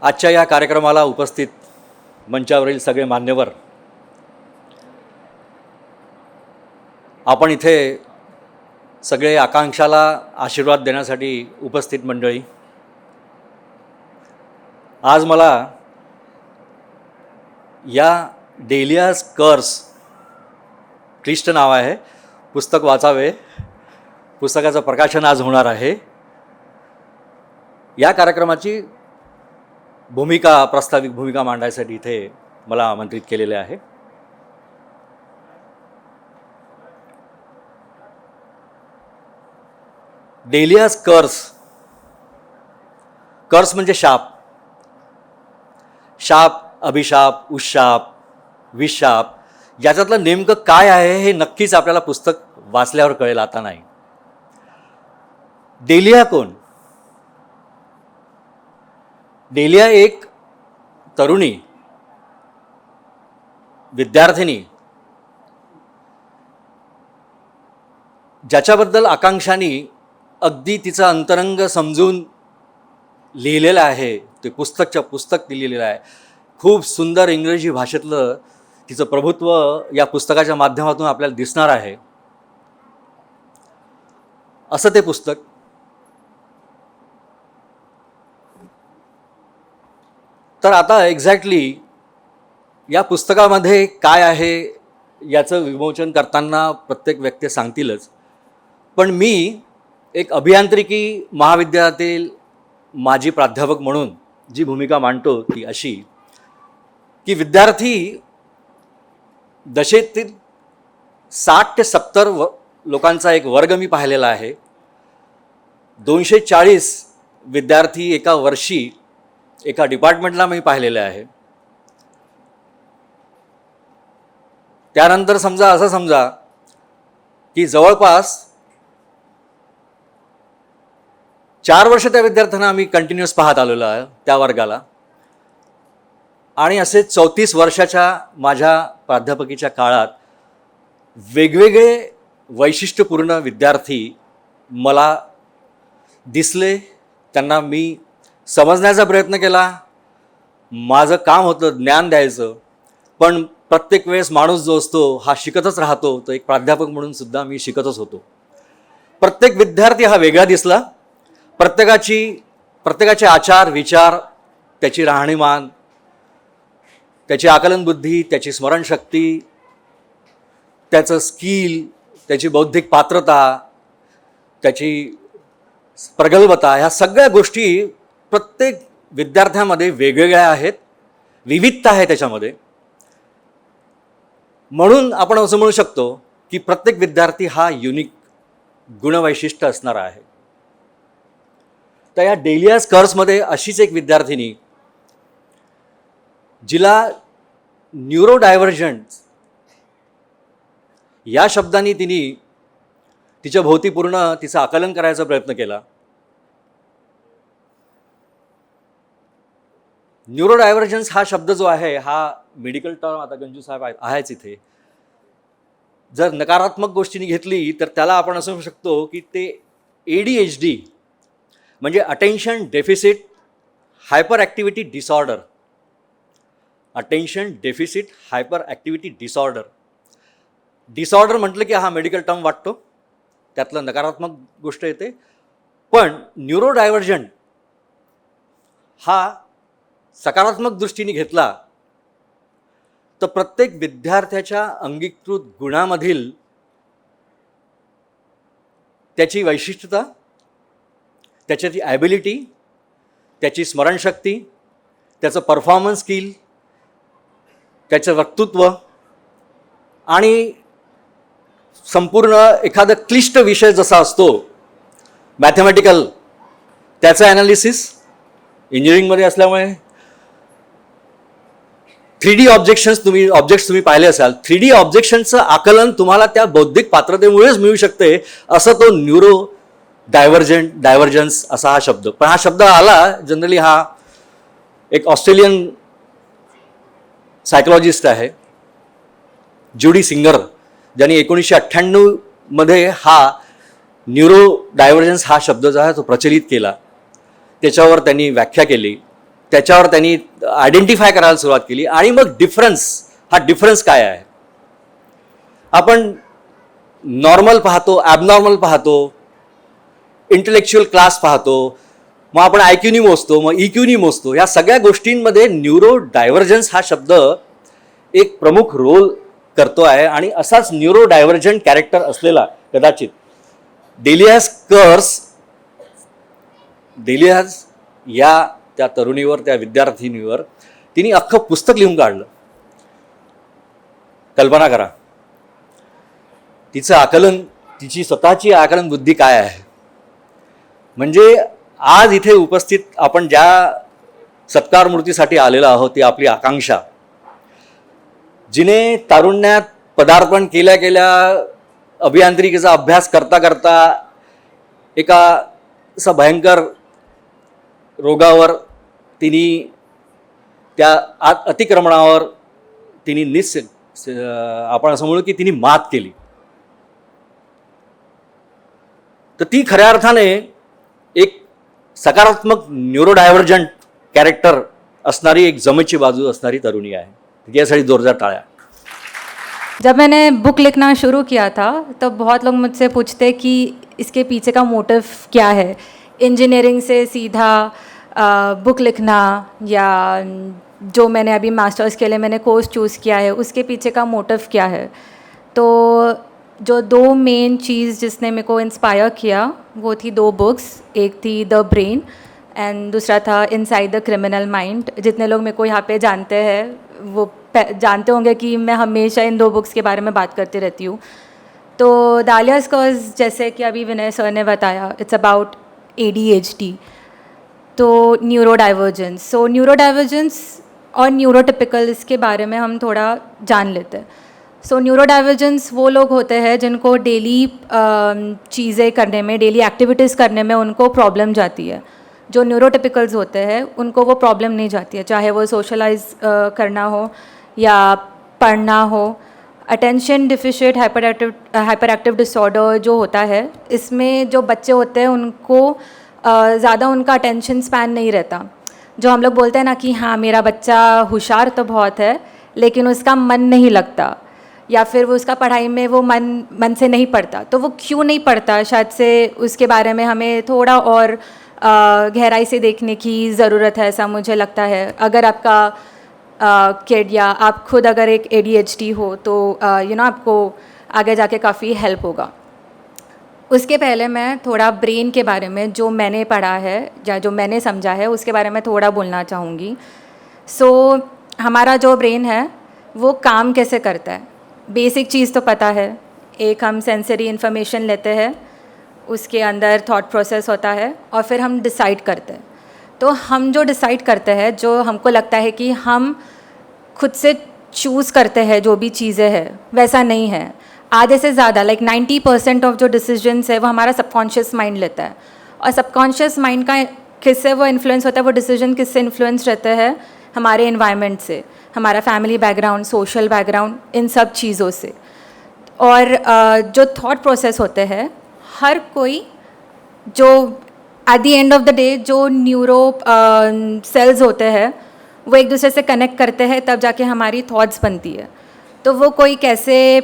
आजच्या या कार्यक्रमाला उपस्थित मंचावरील सगळे मान्यवर, आपण इथे सगळे आकांक्षाला आशीर्वाद देण्यासाठी उपस्थित मंडळी, आज मला या डेलियाज कर्स क्लिष्ट नाव आहे, पुस्तक वाचावे, पुस्तकाचं प्रकाशन आज होणार आहे. या कार्यक्रमाची प्रास्ताविक भूमिका मांडायसाठी इथे मला आमंत्रित केलेले आहे. डेलियाज कर्स म्हणजे शाप, अभिशाप, उशाप, विशाप. याच्यातलं नेमकं काय आहे हे नक्कीच आपल्याला पुस्तक वाचल्यावर कळेल, आता नाही. डेलिया कोण? डेलिया एक तरुणी विद्यार्थिनी, ज्याच्याबद्दल आकांक्षाने अगदी तिचं अंतरंग समजून लिहिलेलं आहे. ते पुस्तक लिहिलेलं आहे. खूप सुंदर इंग्रजी भाषेतलं तिचं प्रभुत्व या पुस्तकाच्या माध्यमातून आपल्याला दिसणार आहे. असं ते पुस्तक. तर आता एक्झॅक्टली या पुस्तकामध्ये काय आहे याचं विमोचन करताना प्रत्येक व्यक्ती सांगतीलच, पण मी एक अभियांत्रिकी महाविद्यालयातील माजी प्राध्यापक म्हणून जी भूमिका मांडतो ती अशी की विद्यार्थी दशेतील 60 ते 70 लोकांचा एक वर्ग मी पाहिलेला आहे. 240 विद्यार्थी एका वर्षी एका डिपार्टमेंटला मी पाहिलेले आहे. त्यानंतर असं समजा की जवळपास 4 वर्ष त्या विद्यार्थ्यांना आम्ही कंटिन्युअस पाहत आलेलो आहे त्या वर्गाला. आणि असे 34 वर्षाच्या माझ्या प्राध्यापकीच्या काळात वेगवेगळे वैशिष्ट्यपूर्ण विद्यार्थी मला दिसले. त्यांना मी समजण्याचा प्रयत्न केला. माझं काम होतं ज्ञान द्यायचं, पण प्रत्येक वेळेस माणूस जो असतो हा शिकतच राहतो. तो एक प्राध्यापक म्हणून सुद्धा मी शिकतच होतो. प्रत्येक विद्यार्थी हा वेगळा दिसला. प्रत्येकाचे आचार विचार, त्याची राहणीमान, त्याची आकलनबुद्धी, त्याची स्मरणशक्ती, त्याचं स्किल, त्याची बौद्धिक पात्रता, त्याची प्रगल्भता, ह्या सगळ्या गोष्टी प्रत्येक विद्यार्थ्यामध्ये वेगवेगळ्या आहेत. विविधता आहे त्याच्यामध्ये. म्हणून आपण असं म्हणू शकतो की प्रत्येक विद्यार्थी हा युनिक गुणवैशिष्ट्य असणार आहे. तर या डेलियाज कर्समध्ये अशीच एक विद्यार्थिनी, जिला न्यूरो डायव्हर्जंट या शब्दाने तिने तिच्या भोवती पूर्ण तिचं आकलन करायचा प्रयत्न केला. न्यूरो डायव्हर्जन्स हा शब्द जो आहे हा मेडिकल टर्म, आता गंजू साहेब आहेच इथे, जर नकारात्मक गोष्टींनी घेतली तर त्याला आपण असं म्हणू शकतो की ते ADHD म्हणजे attention deficit hyper activity disorder. Attention deficit hyper activity disorder म्हटलं की हा मेडिकल टर्म वाटतो, त्यातलं नकारात्मक गोष्ट येते. पण न्यूरो डायव्हर्जंट हा सकारात्मक दृष्टीने घेतला तर प्रत्येक विद्यार्थ्याच्या अंगीकृत गुणामधील त्याची वैशिष्ट्यता, त्याची ॲबिलिटी, त्याची स्मरणशक्ती, त्याचं परफॉर्मन्स स्किल, त्याचं वक्तृत्व आणि संपूर्ण एखादा क्लिष्ट विषय जसा असतो मॅथमॅटिकल, त्याचं ॲनालिसिस, इंजिनिअरिंगमध्ये असल्यामुळे 3D ऑब्जेक्ट्स तुम्ही पाहिले असाल. 3D ऑब्जेक्शनचं आकलन तुम्हाला त्या बौद्धिक पात्रतेमुळेच मिळू शकते. असं तो न्यूरो डायव्हर्जन्स असा हा शब्द. पण हा शब्द आला जनरली, हा एक ऑस्ट्रेलियन सायकोलॉजिस्ट आहे जुडी सिंगर, ज्यांनी 1998 हा न्यूरो डायव्हर्जन्स हा शब्द जो आहे तो प्रचलित केला. त्याच्यावर त्यांनी व्याख्या केली त्याच्यावर त्यांनी आयडेंटिफाय करायला सुरुवात केली. आणि मग डिफरन्स काय आहे. आपण नॉर्मल पाहतो, ॲबनॉर्मल पाहतो, इंटेलेक्च्युअल क्लास पाहतो, मग आपण IQ मोजतो, मग EQ मोजतो. या सगळ्या गोष्टींमध्ये न्यूरो डायव्हर्जन्स हा शब्द एक प्रमुख रोल करतो आहे. आणि असाच न्यूरो डायव्हर्जंट कॅरेक्टर असलेला कदाचित डेलियाज या त्या तरुणीवर, त्या विद्यार्थिनीवर तिने अख्खं पुस्तक लिहून काढलं. कल्पना करा तिचं आकलन, तिची स्वतःची आकलन बुद्धी काय आहे. म्हणजे आज इथे उपस्थित आपण ज्या सत्कार मूर्तीसाठी आलेलो आहोत ती आपली आकांक्षा, जिने तारुण्यात पदार्पण केल्या अभियांत्रिकीचा अभ्यास करता एका असा भयंकर रोगावर तिने, त्या अतिक्रमणावर तिने आपण असं म्हणू की तिने मात केली. तर ती खऱ्या अर्थाने एक सकारात्मक न्यूरोडायव्हर्जंट कॅरेक्टर असणारी, एक जमेची बाजू असणारी तरुणी आहे. यासाठी जोरदार टाळ्या. जब मैंने बुक लिखना शुरू किया था तब बहुत लोग मुझसे पूछते कि इसके पीछे का मोटिव क्या है. इंजीनियरिंग से सीधा बुक लिखना, या जो मैंने अभी मास्टर्स के लिए मैंने कोर्स चूज़ किया है उसके पीछे का मोटिव क्या है. तो जो दो मेन चीज़ जिसने मेरे को इंस्पायर किया वो थी 2 बुक्स. एक थी द ब्रेन एंड दूसरा था इनसाइड द क्रिमिनल माइंड. जितने लोग मेरे को यहाँ पे जानते हैं वो जानते होंगे कि मैं हमेशा इन 2 बुक्स के बारे में बात करती रहती हूँ. तो डालियाज कॉज, जैसे कि अभी विनय सर ने बताया, इट्स अबाउट ADHD, तो neuro divergence. So neuro divergence और न्यूरोटिपिकल, इसके बारे में हम थोड़ा जान लेते हैं. सो न्यूरो डाइवर्जेंस वो लोग होते हैं जिनको डेली चीज़ें करने में, डेली एक्टिविटीज़ करने में उनको प्रॉब्लम जाती है. जो न्यूरोटिपिकल्स होते हैं उनको वो प्रॉब्लम नहीं जाती है, चाहे वो सोशलाइज करना हो या पढ़ना हो. Attention deficit hyper active disorder जो होता है, इसमें जो बच्चे होते हैं उनको ज़्यादा उनका अटेंशन स्पैन नहीं रहता. जो हम लोग बोलते हैं ना कि हाँ मेरा बच्चा होशियार तो बहुत है लेकिन उसका मन नहीं लगता, या फिर वो उसका पढ़ाई में वो मन से नहीं पढ़ता. तो वो क्यों नहीं पढ़ता, शायद से उसके बारे में हमें थोड़ा और गहराई से देखने की ज़रूरत है, ऐसा मुझे लगता है. अगर आपका किड या आप खुद अगर एक ADHD हो तो आपको आगे जाके काफ़ी हेल्प होगा. उसके पहले मैं थोड़ा ब्रेन के बारे में, जो मैंने पढ़ा है या जो मैंने समझा है, उसके बारे में थोड़ा बोलना चाहूँगी. सो हमारा जो ब्रेन है वो काम कैसे करता है. बेसिक चीज़ तो पता है, एक हम सेंसरी इन्फॉर्मेशन लेते हैं, उसके अंदर थॉट प्रोसेस होता है और फिर हम डिसाइड करते हैं. तो हम जो डिसाइड करते हैं, जो हमको लगता है कि हम खुद से चूज़ करते हैं जो भी चीज़ें हैं, वैसा नहीं है. आधे से ज़्यादा 90% ऑफ जो डिसीजंस है वो हमारा सबकॉन्शियस माइंड लेता है. और सबकॉन्शियस माइंड का किससे वो इन्फ्लुएंस होता है, वो डिसीजन किससे इन्फ्लुएंस रहते हैं, हमारे इन्वायरमेंट से, हमारा फैमिली बैकग्राउंड, सोशल बैकग्राउंड, इन सब चीज़ों से. और जो थॉट प्रोसेस होते हैं, हर कोई जो at the end of the day जो न्यूरो सेल्स होते हैं वो एक दूसरे से कनेक्ट करते हैं, तब जाके हमारी थॉट्स बनती है. तो वो कोई कैसे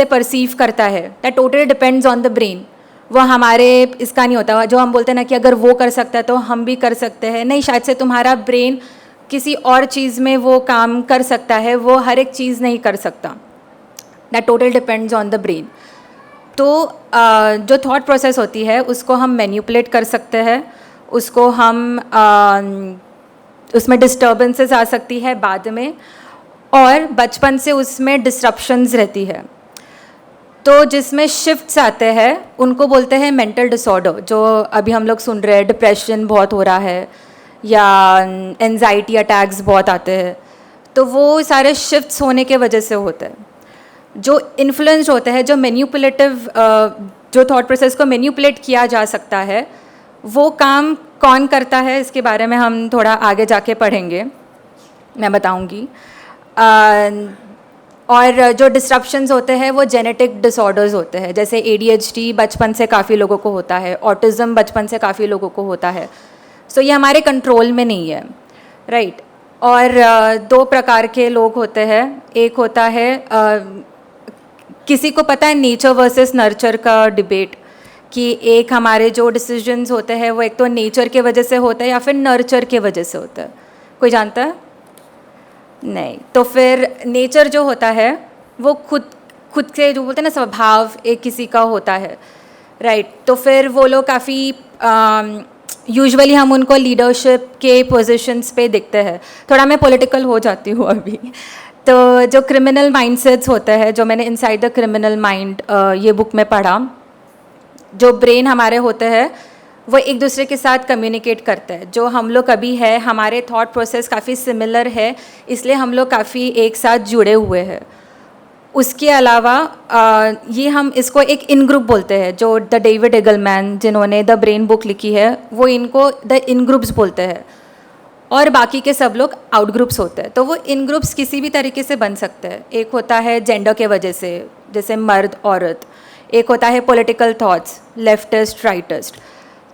परसीव करता है, that totally depends on the brain. वो हमारे इसका नहीं होता. जो हम बोलते हैं ना कि अगर वो कर सकता है तो हम भी कर सकते हैं, नहीं, शायद से तुम्हारा ब्रेन किसी और चीज़ में वो काम कर सकता है, वो हर एक चीज़ नहीं कर सकता. That total depends on the brain. तो जो थॉट प्रोसेस होती है उसको हम मैनिपुलेट कर सकते हैं, उसको हम उसमें डिस्टर्बेंसेस आ सकती है बाद में, और बचपन से उसमें डिसरप्शंस रहती है. तो जिसमें शिफ्ट्स आते हैं उनको बोलते हैं मेंटल डिसऑर्डर. जो अभी हम लोग सुन रहे हैं, डिप्रेशन बहुत हो रहा है या एंजाइटी अटैक्स बहुत आते हैं, तो वो सारे शिफ्ट्स होने के वजह से होते हैं. जो इन्फ्लुएंस होते हैं, जो मैनिपुलेटिव, जो थॉट प्रोसेस को मैनिपुलेट किया जा सकता है, वो काम कौन करता है, इसके बारे में हम थोड़ा आगे जाके पढ़ेंगे, मैं बताऊंगी. और जो डिस्ट्रप्शंस होते हैं वो जेनेटिक डिसऑर्डर्स होते हैं. जैसे ADHD बचपन से काफ़ी लोगों को होता है, ऑटिज़म बचपन से काफ़ी लोगों को होता है. सो ये हमारे कंट्रोल में नहीं है, राइट। और दो प्रकार के लोग होते हैं। एक होता है किसी को पता है नेचर वर्सेस नर्चर का डिबेट, कि एक हमारे जो डिसीजंस होते हैं वो एक तो नेचर के वजह से होता है या फिर नर्चर के वजह से होता है। कोई जानता है? नहीं। तो फिर नेचर जो होता है वो खुद से जो बोलते हैं ना स्वभाव एक किसी का होता है, राइट। तो फिर वो लोग काफ़ी यूजुअली हम उनको लीडरशिप के पोजीशंस पे दिखते हैं। थोड़ा मैं पॉलिटिकल हो जाती हूँ अभी। तो जो क्रिमिनल माइंडसेट्स होते हैं, जो मैंने इनसाइड द क्रिमिनल माइंड ये बुक में पढ़ा, जो ब्रेन हमारे होते हैं वो एक दूसरे के साथ कम्युनिकेट करते हैं। जो हम लोग अभी है, हमारे थॉट प्रोसेस काफ़ी सिमिलर है, इसलिए हम लोग काफ़ी एक साथ जुड़े हुए हैं। उसके अलावा ये हम इसको एक इन ग्रुप बोलते हैं। जो द डेविड एगलमैन जिन्होंने द ब्रेन बुक लिखी है, वो इनको द इन ग्रुप्स बोलते हैं, और बाकी के सब लोग आउट ग्रुप्स होते हैं। तो वो इन ग्रुप्स किसी भी तरीके से बन सकते हैं। एक होता है जेंडर के वजह से, जैसे मर्द औरत। एक होता है पॉलिटिकल थॉट्स, लेफ्टिस्ट राइटिस्ट।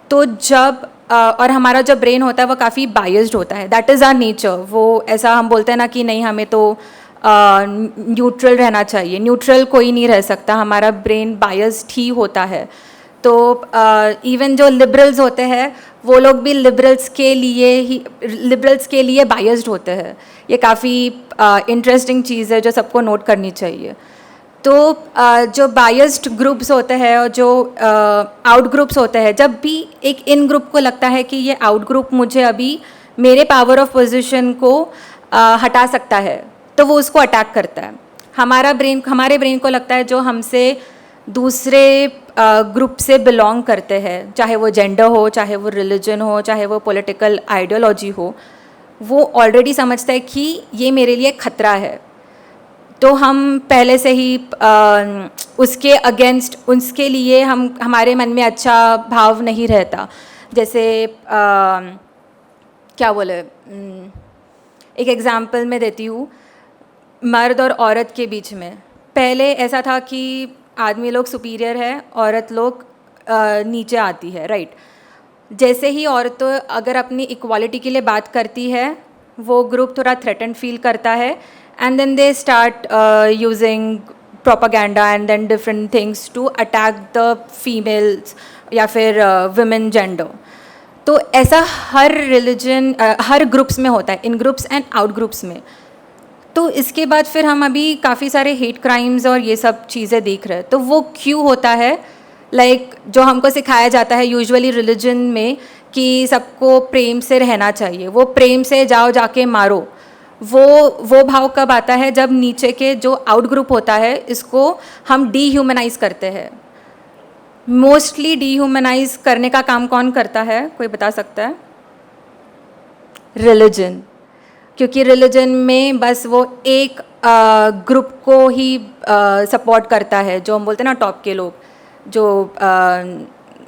तो जब और हमारा जो ब्रेन होता है वो काफ़ी बायस्ड होता है, दैट इज़ आवर नेचर। वो ऐसा हम बोलते हैं ना कि नहीं, हमें तो न्यूट्रल रहना चाहिए। न्यूट्रल कोई नहीं रह सकता, हमारा ब्रेन बायस्ड ही होता है। तो इवन जो लिबरल्स होते हैं वो लोग भी लिबरल्स के लिए बायस्ड होते हैं। ये काफ़ी इंटरेस्टिंग चीज़ है जो सबको नोट करनी चाहिए। तो जो बायस्ड ग्रुप्स होते हैं और जो आउट ग्रुप्स होते हैं, जब भी एक इन ग्रुप को लगता है कि ये आउट ग्रुप मुझे अभी मेरे पावर ऑफ पोजीशन को हटा सकता है, तो वो उसको अटैक करता है। हमारे ब्रेन को लगता है जो हमसे दूसरे ग्रुप से बिलोंग करते हैं, चाहे वो जेंडर हो, चाहे वो रिलीजन हो, चाहे वो पॉलिटिकल आइडियोलॉजी हो, वो ऑलरेडी समझता है कि ये मेरे लिए खतरा है। तो हम पहले से ही उसके अगेंस्ट, उसके लिए हमारे मन में अच्छा भाव नहीं रहता। जैसे क्या बोले, एक एग्ज़ाम्पल मैं देती हूँ। मर्द और औरत के बीच में पहले ऐसा था कि आदमी लोग सुपीरियर है, औरत लोग नीचे आती है, राइट। जैसे ही औरत अगर अपनी इक्वालिटी के लिए बात करती है, वो ग्रुप थोड़ा थ्रेटन फील करता है, and then they start using propaganda and then different things to attack the females या फिर women gender। तो ऐसा हर रिलीजन हर ग्रुप्स में होता है, in groups end out groups में। तो इसके बाद फिर हम अभी काफ़ी सारे हेट क्राइम्स और ये सब चीज़ें देख रहे हैं। तो वो क्यों होता है? लाइक जो हमको सिखाया जाता है यूजुअली रिलीजन में कि सबको प्रेम से रहना चाहिए, वो प्रेम से जाओ जाके मारो। वो भाव कब आता है? जब नीचे के जो आउट ग्रुप होता है, इसको हम डीह्यूमनाइज करते हैं। मोस्टली डीह्यूमनाइज करने का काम कौन करता है? कोई बता सकता है? रिलीजन। क्योंकि रिलीजन में बस वो एक ग्रुप को ही सपोर्ट करता है, जो हम बोलते हैं ना टॉप के लोग, जो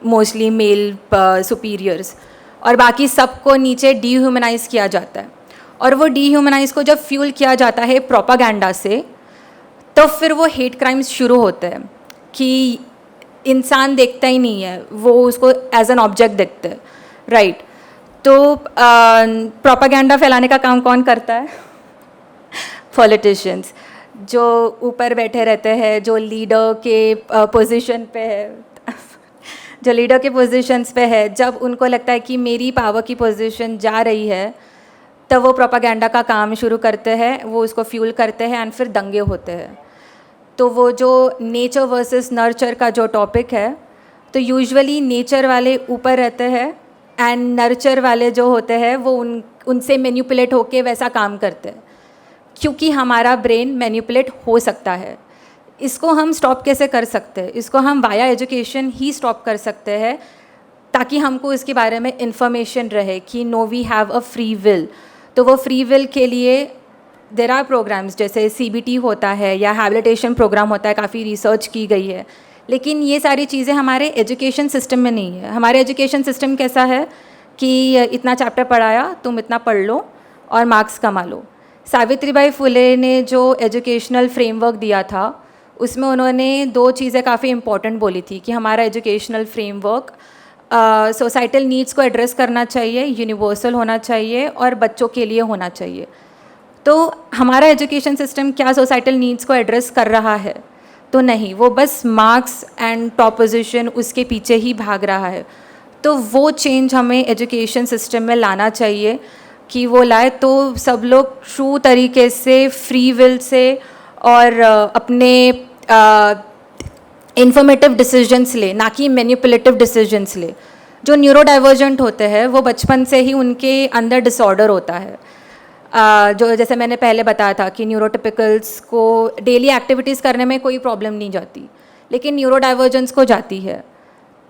मोस्टली मेल सुपीरियर्स, और बाकी सबको नीचे डीह्यूमनाइज किया जाता है। और वो डीह्यूमनाइज को जब फ्यूल किया जाता है प्रोपागेंडा से, तो फिर वो हेट क्राइम्स शुरू होते हैं कि इंसान देखता ही नहीं है, वो उसको एज एन ऑब्जेक्ट देखते हैं, राइट। तो प्रोपागेंडा फैलाने का काम कौन करता है? पॉलिटिशियंस, जो ऊपर बैठे रहते हैं, जो लीडर के पोजीशन पे है जो लीडर के पोजीशंस पे है, जब उनको लगता है कि मेरी पावर की पोजीशन जा रही है, तब वो प्रोपागेंडा का काम शुरू करते हैं, वो उसको फ्यूल करते हैं एंड फिर दंगे होते हैं। तो वो जो नेचर वर्सेस नर्चर का जो टॉपिक है, तो यूजुअली नेचर वाले ऊपर रहते हैं एंड नर्चर वाले जो होते हैं वो उनसे मैनिपुलेट होके वैसा काम करते हैं, क्योंकि हमारा ब्रेन मैनिपुलेट हो सकता है। इसको हम स्टॉप कैसे कर सकते हैं? इसको हम वाया एजुकेशन ही स्टॉप कर सकते हैं, ताकि हमको इसके बारे में इंफॉर्मेशन रहे कि no we have a free will. तो वो फ्री विल के लिए देयर आर प्रोग्राम्स, जैसे CBT होता है या हैबिलिटेशन प्रोग्राम होता है, काफ़ी रिसर्च की गई है। लेकिन ये सारी चीज़ें हमारे एजुकेशन सिस्टम में नहीं है। हमारे एजुकेशन सिस्टम कैसा है कि इतना चैप्टर पढ़ाया, तुम इतना पढ़ लो और मार्क्स कमा लो। सावित्रीबाई फुले ने जो एजुकेशनल फ्रेमवर्क दिया था, उसमें उन्होंने दो चीज़ें काफ़ी इम्पॉर्टेंट बोली थी कि हमारा एजुकेशनल फ्रेमवर्क सोसाइटल नीड्स को एड्रेस करना चाहिए, यूनिवर्सल होना चाहिए और बच्चों के लिए होना चाहिए। तो हमारा एजुकेशन सिस्टम क्या सोसाइटल नीड्स को एड्रेस कर रहा है? तो नहीं, वो बस मार्क्स एंड टॉप पोजीशन उसके पीछे ही भाग रहा है। तो वो चेंज हमें एजुकेशन सिस्टम में लाना चाहिए कि वो लाए तो सब लोग ट्रू तरीके से, फ्री विल से और अपने इंफॉर्मेटिव डिसीजंस ले, ना कि मैनिपुलेटिव डिसीजंस ले। जो न्यूरो डाइवर्जेंट होते हैं वो बचपन से ही उनके अंदर डिसऑर्डर होता है। जो जैसे मैंने पहले बताया था कि न्यूरोटिपिकल्स को डेली एक्टिविटीज़ करने में कोई प्रॉब्लम नहीं जाती, लेकिन न्यूरो डाइवर्जेंस को जाती है।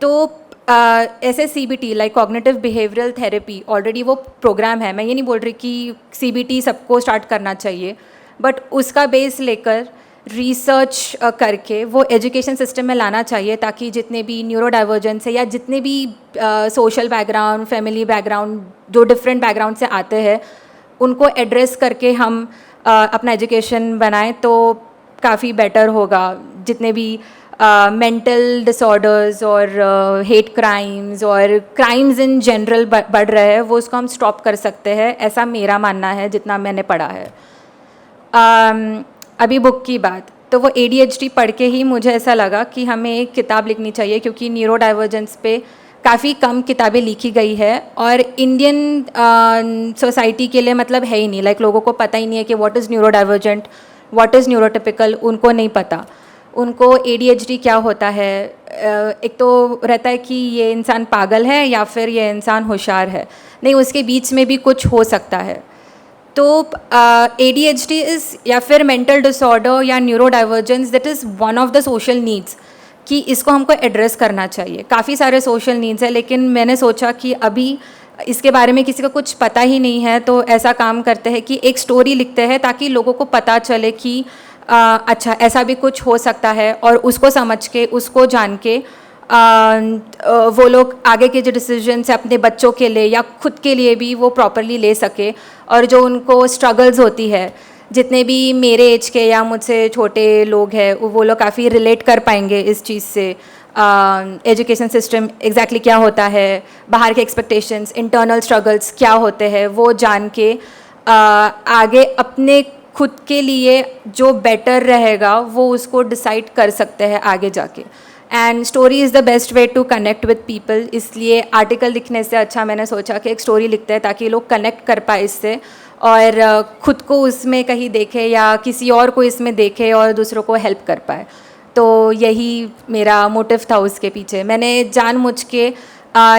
तो ऐसे CBT like cognitive behavioural therapy already वो प्रोग्राम है। मैं ये नहीं बोल रही कि CBT सबको स्टार्ट करना चाहिए, बट उसका बेस लेकर रिसर्च करके वो एजुकेशन सिस्टम में लाना चाहिए, ताकि जितने भी न्यूरो डाइवर्जेंस है या जितने भी सोशल बैकग्राउंड, फैमिली बैकग्राउंड, जो डिफरेंट बैकग्राउंड से आते हैं, उनको एड्रेस करके हम अपना एजुकेशन बनाएं तो काफ़ी बेटर होगा। जितने भी मेंटल डिसऑर्डर्स और हेट क्राइम्स और क्राइम्स इन जनरल बढ़ रहे हैं, वो उसको हम स्टॉप कर सकते हैं, ऐसा मेरा मानना है जितना मैंने पढ़ा है। अभी बुक की बात, तो वो ADHD पढ़ के ही मुझे ऐसा लगा कि हमें एक किताब लिखनी चाहिए, क्योंकि न्यूरो डाइवर्जेंस पे काफ़ी कम किताबें लिखी गई है और इंडियन सोसाइटी के लिए मतलब है ही नहीं। लाइक लोगों को पता ही नहीं है कि what is neuro divergent, what is neurotypical, उनको नहीं पता। उनको ADHD क्या होता है, एक तो रहता है कि ये इंसान पागल है या फिर ये इंसान होशियार है, नहीं उसके बीच में भी कुछ हो सकता है। तो ADHD इज़ या फिर मेंटल डिसऑर्डर या neuro divergence, that is one of the social needs कि इसको हमको एड्रेस करना चाहिए। काफ़ी सारे सोशल नीड्स हैं, लेकिन मैंने सोचा कि अभी इसके बारे में किसी को कुछ पता ही नहीं है, तो ऐसा काम करते हैं कि एक स्टोरी लिखते हैं ताकि लोगों को पता चले कि अच्छा ऐसा भी कुछ हो सकता है, और उसको समझ के, उसको जान के वो लोग आगे के जो डिसीजंस है अपने बच्चों के लिए या खुद के लिए भी वो प्रॉपरली ले सके। और जो उनको स्ट्रगल्स होती है, जितने भी मेरे एज के या मुझसे छोटे लोग हैं, वो लोग काफ़ी रिलेट कर पाएंगे इस चीज़ से। एजुकेशन सिस्टम एग्जैक्टली क्या होता है, बाहर के एक्सपेक्टेशंस, इंटरनल स्ट्रगल्स क्या होते हैं, वो जान के आगे अपने खुद के लिए जो बेटर रहेगा वो उसको डिसाइड कर सकते हैं आगे जाके। And story is the best way to connect with people, इसलिए आर्टिकल लिखने से अच्छा मैंने सोचा कि एक स्टोरी लिखते हैं ताकि लोग कनेक्ट कर पाए इससे, और खुद को उसमें कहीं देखे या किसी और को इसमें देखे और दूसरों को हेल्प कर पाए। तो यही मेरा मोटिव था उसके पीछे। मैंने जानबूझ के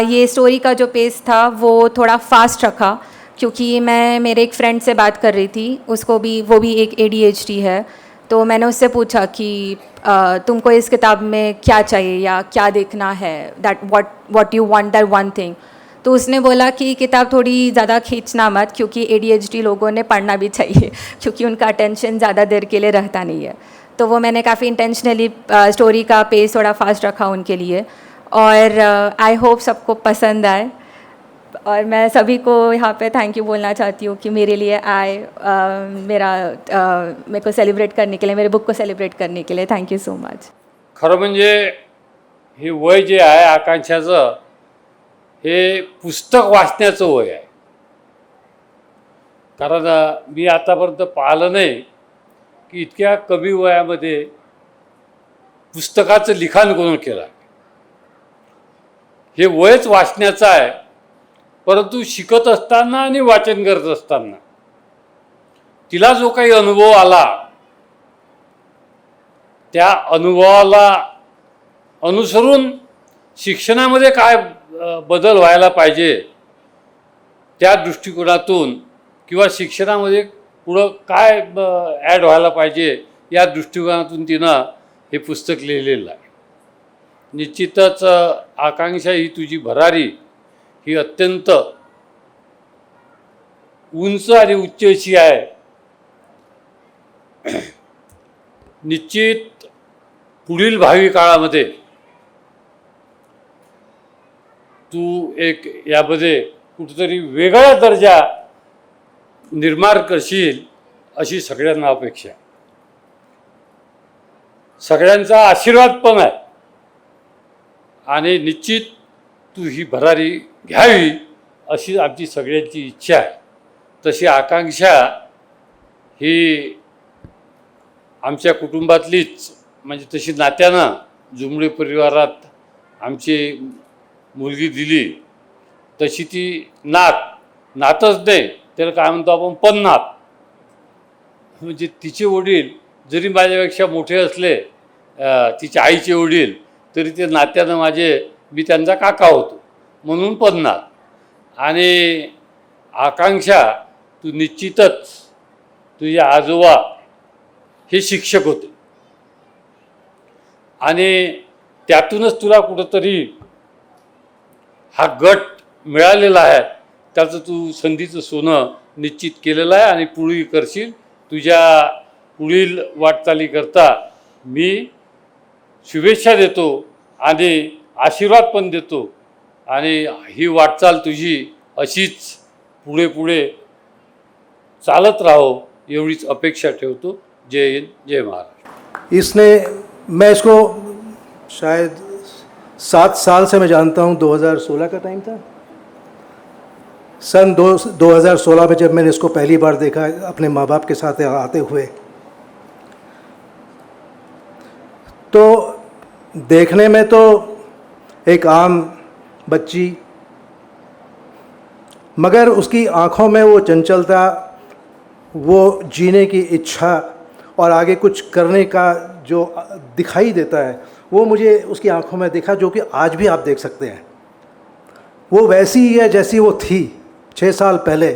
ये स्टोरी का जो पेस था वो थोड़ा फास्ट रखा, क्योंकि मैं मेरे एक फ्रेंड से बात कर रही थी, उसको भी, वो भी एक ADHD है। तो मैंने उससे पूछा कि तुमको इस किताब में क्या चाहिए या क्या देखना है, that what you want, that one thing. तो उसने बोला कि किताब थोड़ी ज़्यादा खींचना मत, क्योंकि ADHD लोगों ने पढ़ना भी चाहिए क्योंकि उनका अटेंशन ज़्यादा देर के लिए रहता नहीं है। तो वो मैंने काफ़ी इंटेंशनली स्टोरी का पेस थोड़ा फास्ट रखा उनके लिए, और आई होप सबको पसंद आए। और मैं सभी को यहाँ पे थैंक यू बोलना चाहती हूँ कि मेरे लिए आए, मेरे को सेलिब्रेट करने के लिए, मेरे बुक को सेलिब्रेट करने के लिए। Thank you so much. खरं म्हणजे हे वय जे आहे आकांक्षाचं, हे पुस्तक वाचण्याचं वय आहे. कारण मी आतापर्यंत पाहिलं नाही की इतक्या कमी वयामध्ये पुस्तकाचं लिखाण कोण केलं. हे वयच वाचण्याचं आहे, परंतु शिकत असताना आणि वाचन करत असताना तिला जो काही अनुभव आला, त्या अनुभवाला अनुसरून शिक्षणामध्ये काय बदल व्हायला पाहिजे, त्या दृष्टिकोनातून किंवा शिक्षणामध्ये पुढं काय ॲड व्हायला पाहिजे या दृष्टिकोनातून तिनं हे पुस्तक लिहिलेलं आहे. निश्चितच आकांक्षा ही तुझी भरारी ही अत्यंत उंच आणि उच्च अशी आहे. निश्चित पुढील भावी काळामध्ये तू एक यामध्ये कुठेतरी वेगळा दर्जा निर्माण करशील अशी सगळ्यांना अपेक्षा आहे. सगळ्यांचा आशीर्वाद पण आहे आणि निश्चित तू ही भरारी घ्यावी अशी आमची सगळ्यांची इच्छा आहे. तशी आकांक्षा ही आमच्या कुटुंबातलीच, म्हणजे तशी नात्यानं जुमडे परिवारात आमची मुलगी दिली तशी ती नातच नाही, त्याला काय म्हणतो आपण पन्नात. म्हणजे तिचे वडील जरी माझ्यापेक्षा मोठे असले, तिच्या आईचे वडील, तरी ते नात्यानं मी त्यांचा काका होतो म्हणून पन्नात. आणि आकांक्षा तू निश्चितच, तुझे आजोबा हे शिक्षक होते आणि त्यातूनच तुला कुठंतरी हा गट मिळालेला आहे. त्याचं तू संधीचं सोनं निश्चित केलेलं आहे आणि पुढे करशील. तुझ्या पुढील वाटचालीकरता मी शुभेच्छा देतो आणि आशीर्वाद पण देतो. आणि ही वाटचाल तुझी अशीच पुढे पुढे चालत राहो एवढीच अपेक्षा ठेवतो. जय हिंद, जय महाराष्ट्र. मैं इसको शायद 7 साल से मैं जानता हूँ. 2016 का टाइम था. सन 2016 में जब मैंने इसको पहली बार देखा अपने माँ बाप के साथ आते हुए, तो देखने में तो एक आम बच्ची, मगर उसकी आँखों में वो चंचलता, वो जीने की इच्छा और आगे कुछ करने का जो दिखाई देता है, वो मुझे उसकी आंखों में दिखा, जो कि आज भी आप देख सकते हैं. वो वैसी ही है जैसी वो थी 6 साल पहले.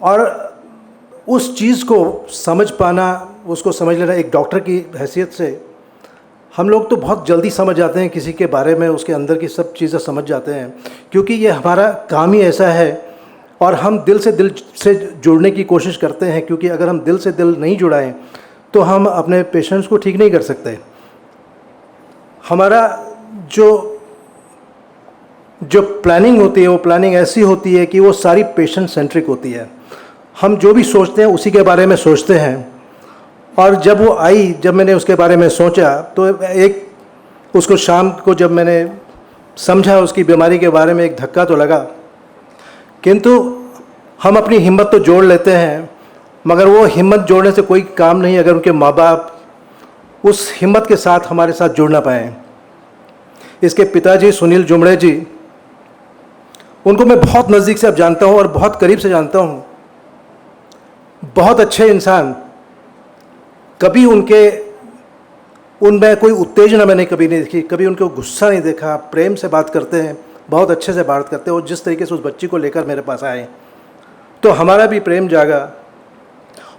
और उस चीज़ को समझ पाना, उसको समझ लेना, एक डॉक्टर की हैसियत से हम लोग तो बहुत जल्दी समझ जाते हैं किसी के बारे में, उसके अंदर की सब चीज़ें समझ जाते हैं, क्योंकि ये हमारा काम ही ऐसा है. और हम दिल से जुड़ने की कोशिश करते हैं, क्योंकि अगर हम दिल से दिल नहीं जुड़ाएं तो हम अपने पेशेंट्स को ठीक नहीं कर सकते. हमारा जो प्लानिंग होती है, वो प्लानिंग ऐसी होती है कि वो सारी पेशेंट सेंट्रिक होती है. हम जो भी सोचते हैं उसी के बारे में सोचते हैं. और जब वो आई, जब मैंने उसके बारे में सोचा, तो एक उसको शाम को जब मैंने समझा उसकी बीमारी के बारे में, एक धक्का तो लगा. किंतु हम अपनी हिम्मत तो जोड़ लेते हैं, मगर वो हिम्मत जोड़ने से कोई काम नहीं अगर उनके माँ बाप उस हिम्मत के साथ हमारे साथ जुड़ ना पाएँ. इसके पिताजी सुनील जुमड़े जी, उनको मैं बहुत नज़दीक से अब जानता हूँ और बहुत करीब से जानता हूँ. बहुत अच्छे इंसान. कभी उनमें कोई उत्तेजना मैंने कभी नहीं देखी, कभी उनको गुस्सा नहीं देखा. प्रेम से बात करते हैं, बहुत अच्छे से बात करते हैं. और जिस तरीके से उस बच्ची को लेकर मेरे पास आए, तो हमारा भी प्रेम जागा.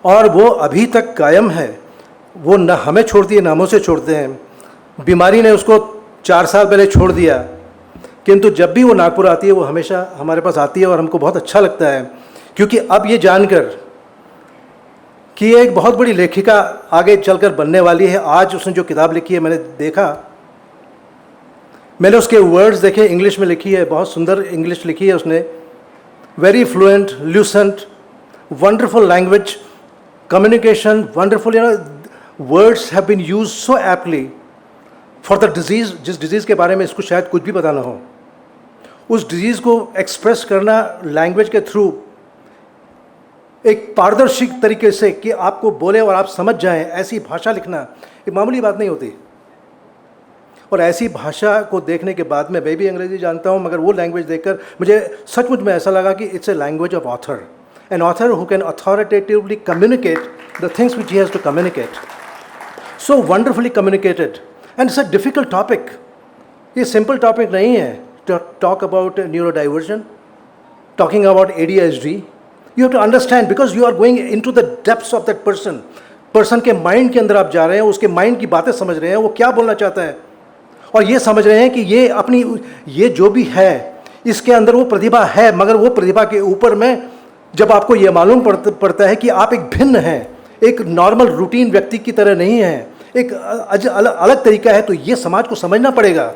और वो अभी तक कायम है. वो न हमें छोड़ती है, न हमसे छोड़ते हैं. बीमारी ने उसको 4 साल पहले छोड़ दिया, किंतु जब भी वो नागपुर आती है, वो हमेशा हमारे पास आती है. और हमको बहुत अच्छा लगता है, क्योंकि अब ये जानकर कि ये एक बहुत बड़ी लेखिका आगे चलकर बनने वाली है. आज उसने जो किताब लिखी है, मैंने देखा, मैंने उसके वर्ड्स देखे, इंग्लिश में लिखी है, बहुत सुंदर इंग्लिश लिखी है उसने. Very fluent, lucent, wonderful language, communication, wonderful. Words have been used so aptly for the disease. जिस डिजीज़ के बारे में इसको शायद कुछ भी पता ना हो, उस डिजीज़ को एक्सप्रेस करना लैंग्वेज के थ्रू, एक पारदर्शी तरीके से, कि आपको बोले और आप समझ जाएं, ऐसी भाषा लिखना ये मामूली बात नहीं होती. और ऐसी भाषा को देखने के बाद में, मैं भी अंग्रेज़ी जानता हूँ, मगर वो लैंग्वेज देखकर मुझे सचमुच में ऐसा लगा कि it's a language of author. An author who can authoritatively communicate the things which he has to communicate. So wonderfully communicated. And it's a difficult topic. ये सिंपल टॉपिक नहीं है. Talk about neuro divergence, talking about ADHD. You have to understand, because you are going into the depths of that person के mind के अंदर आप जा रहे हैं, उसके माइंड की बातें समझ रहे हैं, वो क्या बोलना चाहता है. और ये समझ रहे हैं कि ये जो भी है, इसके अंदर वो प्रतिभा है, मगर वो प्रतिभा के ऊपर में जब आपको ये मालूम पड़ता है कि आप एक भिन्न हैं, एक नॉर्मल रूटीन व्यक्ति की तरह नहीं हैं, एक अलग तरीका है, तो ये समाज को समझना पड़ेगा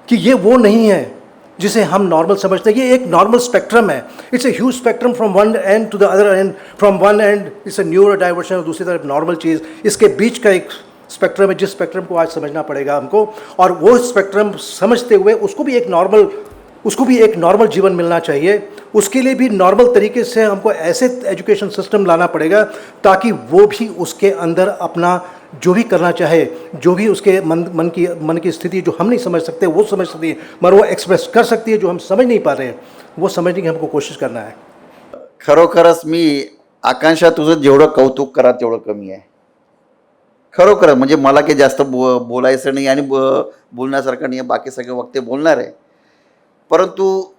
कि ये वो नहीं है जिसे हम नॉर्मल समझते हैं. ये एक नॉर्मल स्पेक्ट्रम है. It's a huge spectrum from one end to the other end. From one end it's a neuro diversion, और दूसरी तरफ नॉर्मल चीज़. इसके बीच का एक स्पेक्ट्रम है, जिस स्पेक्ट्रम को आज समझना पड़ेगा हमको, और वो स्पेक्ट्रम समझते हुए उसको भी एक नॉर्मल जीवन मिलना चाहिए। उसके लिए भी नॉर्मल तरीके से हमको ऐसे एजुकेशन सिस्टम लाना पड़ेगा ताकि वो भी उसके अंदर अपना जो भी करना चाहे, जो भी उसके मन की स्थिति जो हम नहीं समझ सकते वो समझ सकती है, मगर वो एक्सप्रेस कर सकती है जो हम समझ नहीं पा रहे हैं, वो समझने की हमको कोशिश करना है। खरोखरच मी आकांक्षा तुझं जेवढं कौतुक करा तेवढं कमी आहे. खरोखर म्हणजे मला काही जास्त बोलायचं नाही आणि बोलण्यासारखं नाही आहे, बाकी सगळे वक्ते बोलणार आहे. परंतु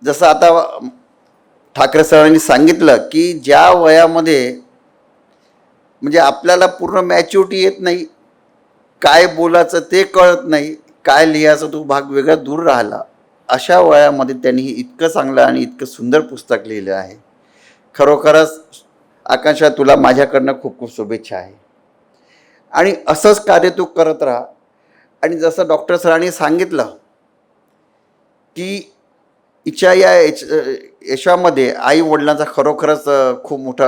जसं आता ठाकरे सरांनी सांगितलं की ज्या वयामध्ये म्हणजे आपल्याला पूर्ण मॅच्युरिटी येत नाही, काय बोलायचं ते कळत नाही, काय लिहायचं तो भाग वेगळा दूर राहिला, अशा वयामध्ये त्यांनी इतकं चांगलं आणि इतकं सुंदर पुस्तक लिहिलं आहे. खरोखरच आकांक्षा तुला माझ्याकडनं खूप खूप शुभेच्छा आहे आणि असंच कार्य तू करत राहा. आणि जसं डॉक्टर सरांनी सांगितलं की हिच्या या यशामध्ये आई वडिलांचा खरोखरच खूप मोठा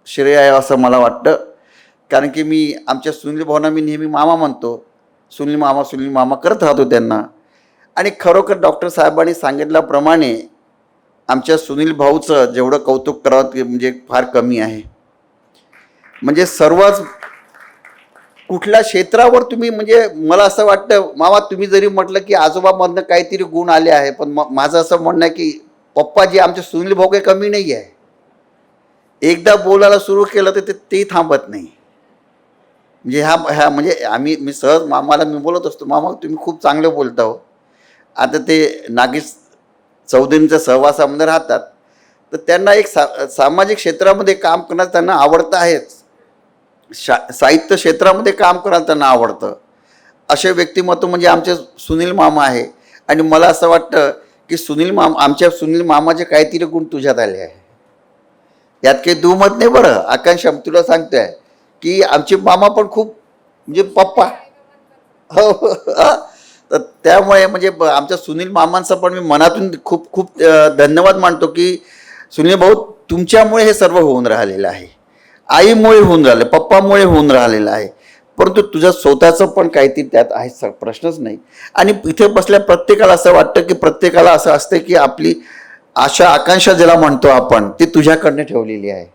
श्रेय आहे असं मला वाटतं. कारण की मी आमच्या सुनील भाऊंना मी नेहमी मामा म्हणतो, सुनील मामा करत राहतो त्यांना. आणि खरोखर डॉक्टर साहेबांनी सांगितल्याप्रमाणे आमच्या सुनील भाऊचं जेवढं कौतुक करावं ते म्हणजे फार कमी आहे. म्हणजे सर्वच कुठल्या क्षेत्रावर तुम्ही म्हणजे मला असं वाटतं मामा तुम्ही जरी म्हटलं की आजोबामधनं काहीतरी गुण आले आहे, पण माझं असं म्हणणं आहे की पप्पा जे आमचे सुनील भाऊ काही कमी नाही आहे. एकदा बोलायला सुरू केलं तर ते थांबत नाही. म्हणजे ह्या म्हणजे मी सहज मामाला मी बोलत असतो, मामा तुम्ही खूप चांगलं बोलता हो. आता ते नागेश चौधरींच्या सहवासामध्ये राहतात, तर त्यांना एक सामाजिक क्षेत्रामध्ये काम करण्यास त्यांना आवडतं आहेच, साहित्य क्षेत्रामध्ये काम करायला त्यांना आवडतं. असे व्यक्तिमत्व म्हणजे आमचे सुनील मामा आहे. आणि मला असं वाटतं की आमच्या सुनील मामाचे काहीतरी गुण तुझ्यात आले आहे, यात काही दुमत नाही. बरं आकांक्षा तुला सांगतोय की आमचे मामा पण खूप म्हणजे पप्पा हो तर त्यामुळे म्हणजे आमच्या सुनील मामांचं पण मी मनातून खूप खूप धन्यवाद मानतो की सुनील भाऊ तुमच्यामुळे हे सर्व होऊन राहिलेलं आहे, आईमुळे होऊन राहिलं, पप्पामुळे होऊन राहिलेलं आहे. परंतु तुझं स्वतःचं पण काहीतरी त्यात आहे, प्रश्नच नाही. आणि इथे बसल्या प्रत्येकाला असं वाटतं की प्रत्येकाला असं असतं की आपली आशा आकांक्षा ज्याला म्हणतो आपण ती तुझ्याकडनं ठेवलेली आहे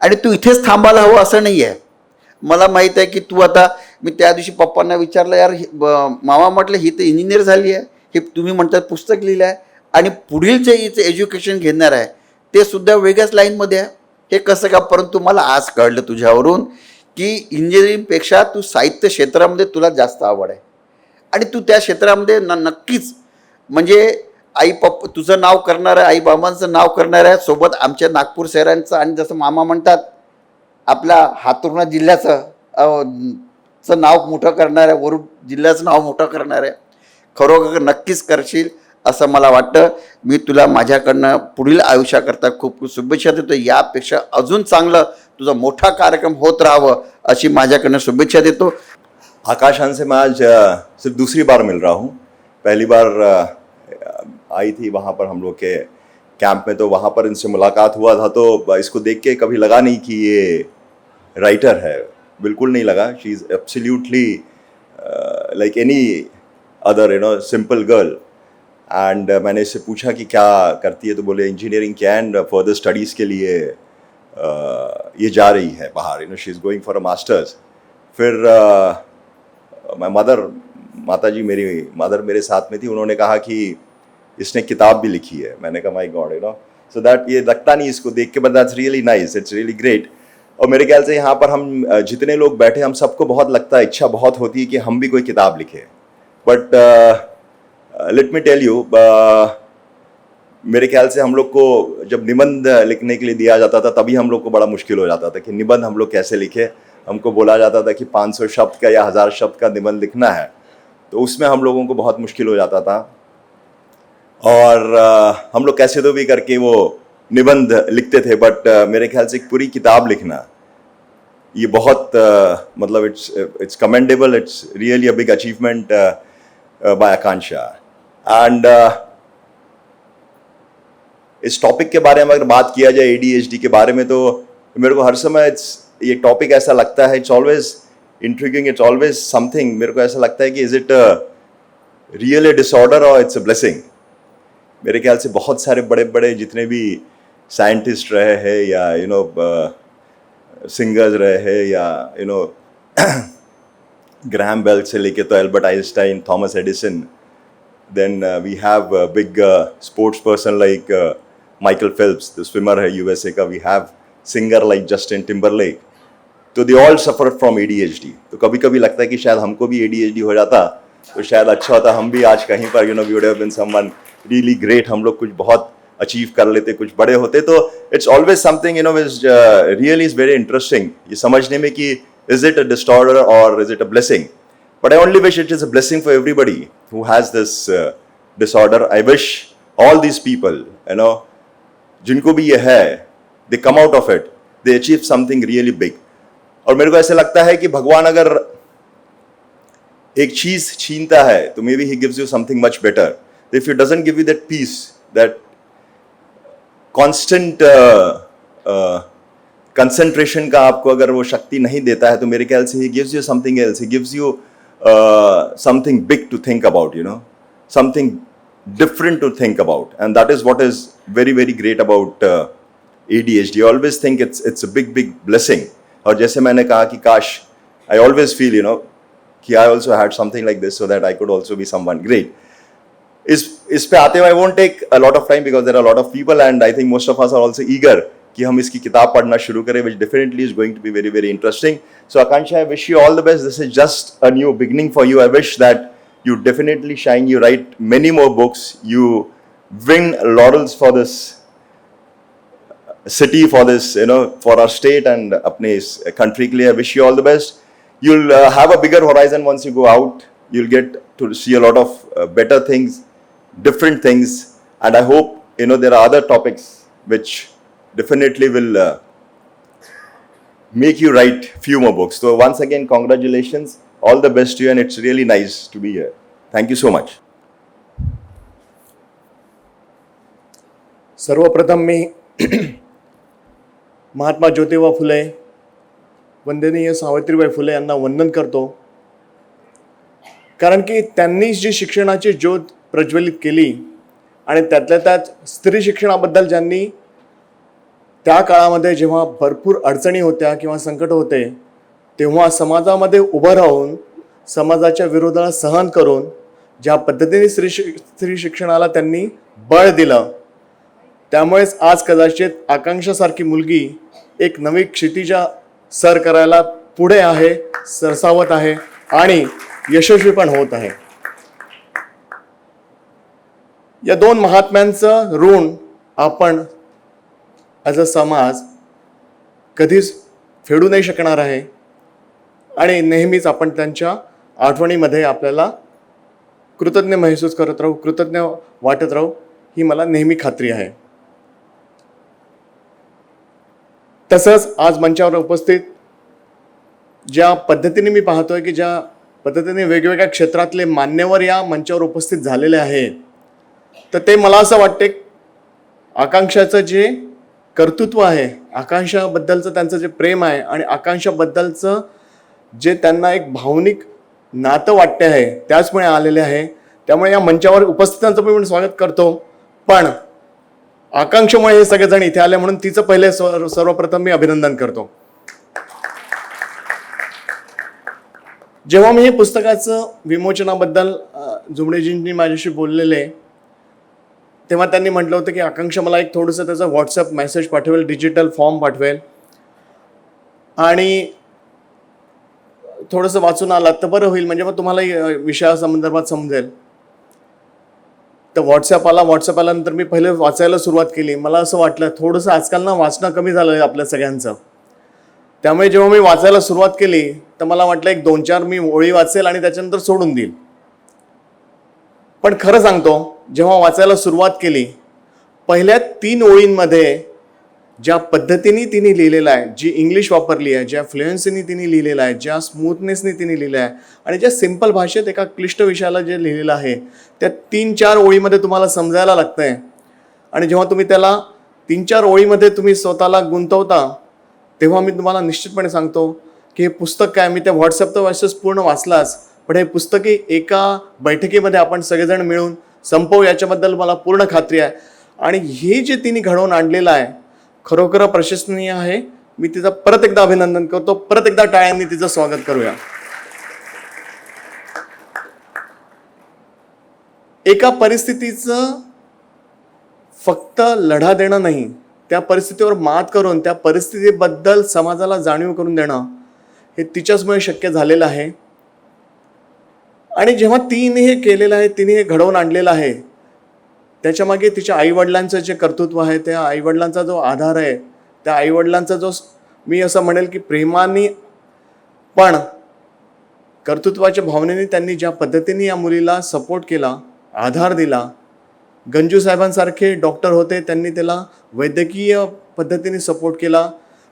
आणि तू इथेच थांबायला हवं असं नाही आहे. मला माहीत आहे की तू आता मी त्या दिवशी पप्पांना विचारलं, यार मामा म्हटलं ही तर इंजिनियर झाली आहे, हे तुम्ही म्हणतात पुस्तक लिहिलं आहे आणि पुढील जे हिचं एज्युकेशन घेणार आहे ते सुद्धा वेगळ्याच लाईनमध्ये आहे, हे कसं का. परंतु मला आज कळलं तुझ्यावरून की इंजिनिअरिंगपेक्षा तू साहित्य क्षेत्रामध्ये तुला जास्त आवड आहे आणि तू त्या क्षेत्रामध्ये नक्कीच म्हणजे तुझं नाव करणार आहे, आई बाबांचं नाव करणार आहे, सोबत आमच्या नागपूर शहरांचं आणि जसं मामा म्हणतात आपल्या हातुर्णा जिल्ह्याचं नाव मोठं करणार आहे, वरुड जिल्ह्याचं नाव मोठं करणार आहे. खरोखर नक्कीच करशील असं मला वाटतं. मी तुला माझ्याकडनं पुढील आयुष्याकरता खूप खूप शुभेच्छा देतो. यापेक्षा अजून चांगलं तुझा मोठा कार्यक्रम होत राहावं अशी माझ्याकडनं शुभेच्छा देतो. आकाशान से मैं आज सिर्फ दूसरी बार मिल रहा हूँ. पहली बार आई थी वहाँ पर हम लोग के कैंप में, तो वहाँ पर इनसे मुलाकात हुआ था, तो इसको देख के कभी लगा नहीं कि ये राइटर है, बिल्कुल नहीं लगा. She is absolutely like any other simple girl. And मैंने इससे पूछा कि क्या करती है, तो बोले इंजीनियरिंग के एंड फर्दर स्टडीज़ के लिए ये जा रही है बाहर, she is going for a masters. फिर मेरी मदर मेरे साथ में थी, उन्होंने कहा कि इसने किताब भी लिखी है. मैंने कहा माय गॉड सो दैट ये लगता नहीं इसको देख के, but that's really nice, it's really great. और मेरे ख्याल से यहाँ पर हम जितने लोग बैठे हम सबको बहुत लगता है, इच्छा बहुत होती है कि हम भी कोई किताब लिखें. But let me tell you, मेरे ख्याल से हम लोग को जब निबंध लिखने के लिए दिया जाता था तभी हम लोग को बड़ा मुश्किल हो जाता था कि निबंध हम लोग कैसे लिखें. हमको बोला जाता था कि 500 शब्द का या 1000 शब्द का निबंध लिखना है, तो उसमें हम लोगों को बहुत मुश्किल हो जाता था. और हम लोग कैसे तो भी करके वो निबंध लिखते थे. बट मेरे ख्याल से एक पूरी किताब लिखना ये बहुत मतलब it's commendable, it's really a big achievement by Akanksha. And इस टॉपिक के बारे में अगर बात किया जाए ADHD के बारे में, तो मेरे को हर समय ये टॉपिक ऐसा लगता है, it's always intriguing, it's always something. मेरे को ऐसा लगता है कि is it real a disorder और इट्स अ ब्लेसिंग. मेरे ख्याल से बहुत सारे बड़े बड़े जितने भी साइंटिस्ट रहे हैं या सिंगर्स रहे हैं या ग्रैहम बेल से लेके तो Albert Einstein, Thomas Edison, then we have a big sports person like Michael Phelps, the swimmer है USA का. We have singer like Justin Timberlake. तो they all suffer from ADHD. तो कभी कभी लगता है कि शायद हमको भी ADHD हो जाता तो शायद अच्छा होता, हम भी आज कहीं पर we would have been someone really great, हम लोग कुछ बहुत अचीव कर लेते, कुछ बड़े होते. तो it's always something which really is very interesting, ये समझने में कि is it a disorder or is it a blessing. But I only wish it is a blessing for everybody who has this disorder. I wish all these people, जिनको भी ये है, they come out of it, they achieve something really big. और मेरे को ऐसे लगता है कि भगवान अगर एक चीज छीनता है तो maybe he gives you something much better. If he doesn't give you that peace, that constant concentration का आपको अगर वो शक्ति नहीं देता है तो मेरे ख्याल से he gives you something else. He gives you something big to think about, something different to think about, and that is what is very very great about ADHD. I always think it's a big blessing. और जैसे मैंने कहा कि काश, I always feel कि I also had something like this so that I could also be someone great. इस पे आते हुए I won't take a lot of time because there are a lot of people and I think most of us are also eager कि हम इसकी किताब पढ़ना शुरू करें, which definitely is going to be very very interesting. So Akansha, I wish you all the best. This is just a new beginning for you. I wish that you definitely shine, you write many more books, you win laurels for this city, for this for our state and अपने इस country के लिए. I wish you all the best. You'll have a bigger horizon once you go out. You'll get to see a lot of better things, different things, and I hope there are other topics which definitely will make you write few more books. So once again, congratulations, all the best to you, and it's really nice to be here. Thank you so much. सर्वप्रथम मी महात्मा ज्योतिबा फुले, वंदनीय सावित्रीबाई फुले यांना वंदन करतो. कारण की त्यांनी जी शिक्षणाची ज्योत प्रज्वलित केली आणि त्यातल्या त्यात स्त्री शिक्षणाबद्दल ज्यांनी त्या काळामध्ये जेव्हा भरपूर अडचणी होत्या किंवा संकट होते तेव्हा समाजामध्ये उभं राहून समाजाच्या विरोधाला सहन करून ज्या पद्धतीने स्त्री शिक्षणाला त्यांनी बळ दिलं, त्यामुळेच आज कदाचित आकांक्षासारखी मुलगी एक नवी क्षितिजा सर करायला पुढे आहे, सरसावत आहे आणि यशस्वी पण होत आहे. या दोन महात्म्यांचं ऋण आपण ॲज अ समाज कधीच फेडू नाही शकणार आहे आणि नेहमीच आपण त्यांच्या आठवणीमध्ये आपल्याला कृतज्ञ महसूस करत राहू, कृतज्ञ वाटत राहू, ही मला नेहमी खात्री आहे. तसंच आज मंचावर उपस्थित ज्या पद्धतीने मी पाहतोय की ज्या पद्धतीने वेगवेगळ्या क्षेत्रातले मान्यवर या मंचावर उपस्थित झालेले आहेत, तर ते मला असं वाटते आकांक्षाचं जे कर्तृत्व आहे, आकांक्षाबद्दलचं त्यांचं जे प्रेम आहे आणि आकांक्षाबद्दलचं जे त्यांना एक भावनिक नातं वाटते आहे त्याचमुळे आलेले आहे. त्यामुळे या मंचावर उपस्थितांचं मी स्वागत करतो. पण आकांक्षेमुळे हे सगळेजण इथे आले म्हणून तिचं पहिले सर्वप्रथम मी अभिनंदन करतो. जेव्हा मी हे पुस्तकाचं विमोचनाबद्दल जुमडेजींनी माझ्याशी बोललेले तेव्हा त्यांनी म्हटलं होतं की आकांक्षा मला एक थोडंसं त्याचा व्हॉट्सअप मेसेज पाठवेल, डिजिटल फॉर्म पाठवेल आणि थोडंसं वाचून आलात तर बरं होईल, म्हणजे मग तुम्हाला विषयासंदर्भात समजेल. तर व्हॉट्सअप आल्यानंतर मी पहिले वाचायला सुरुवात केली. मला असं वाटलं थोडंसं आजकाल ना वाचणं कमी झालं आहे आपल्या सगळ्यांचं. त्यामुळे जेव्हा मी वाचायला सुरुवात केली तर मला वाटलं एक 2-4 मी ओळी वाचेल आणि त्याच्यानंतर सोडून देईल. पण खरं सांगतो, जेव्हा वाचायला सुरुवात केली पहिल्या 3 ओळींमध्ये ज्या पद्धतीने तिने लिहिलेलं आहे, जी इंग्लिश वापरली आहे, ज्या फ्लुएन्सीने तिने लिहिलेलं आहे, ज्या स्मूथनेसने तिने लिहिलं आहे आणि ज्या सिंपल भाषेत एका क्लिष्ट विषयाला जे लिहिलेलं आहे त्या 3-4 ओळीमध्ये तुम्हाला समजायला लागतंय. आणि जेव्हा तुम्ही त्याला 3-4 ओळीमध्ये तुम्ही स्वतःला गुंतवता तेव्हा मी तुम्हाला निश्चितपणे सांगतो की हे पुस्तक काय, मी त्या व्हॉट्सअप तर वाचच पूर्ण वाचलाच, पण हे पुस्तकही एका बैठकीमध्ये आपण सगळेजण मिळून संपवू याच्याबद्दल मला पूर्ण खात्री आहे. आणि हे जे तिने घडवून आणलेलं आहे खरोखर प्रशंसनीय आहे. मी तिचं परत एकदा अभिनंदन करतो. परत एकदा टाळ्यांनी तिचं स्वागत करूया. एका परिस्थितीचं फक्त लढा देणं नाही, त्या परिस्थितीवर मात करून त्या परिस्थितीबद्दल समाजाला जाणीव करून देणं हे तिच्याचमुळे शक्य झालेलं आहे. आणि जेव्हा तिने हे केलेलं आहे, तिने हे घडवून आणलेलं आहे, त्याच्यामागे तिच्या आईवडिलांचं जे कर्तृत्व आहे, त्या आईवडिलांचा जो आधार आहे, त्या आईवडिलांचा जो मी असं म्हणेल की प्रेमाने पण कर्तृत्वाच्या भावनेने त्यांनी ज्या पद्धतीने या मुलीला सपोर्ट केला, आधार दिला. गंजू साहेबांसारखे डॉक्टर होते, त्यांनी त्याला वैद्यकीय पद्धतीने सपोर्ट केला.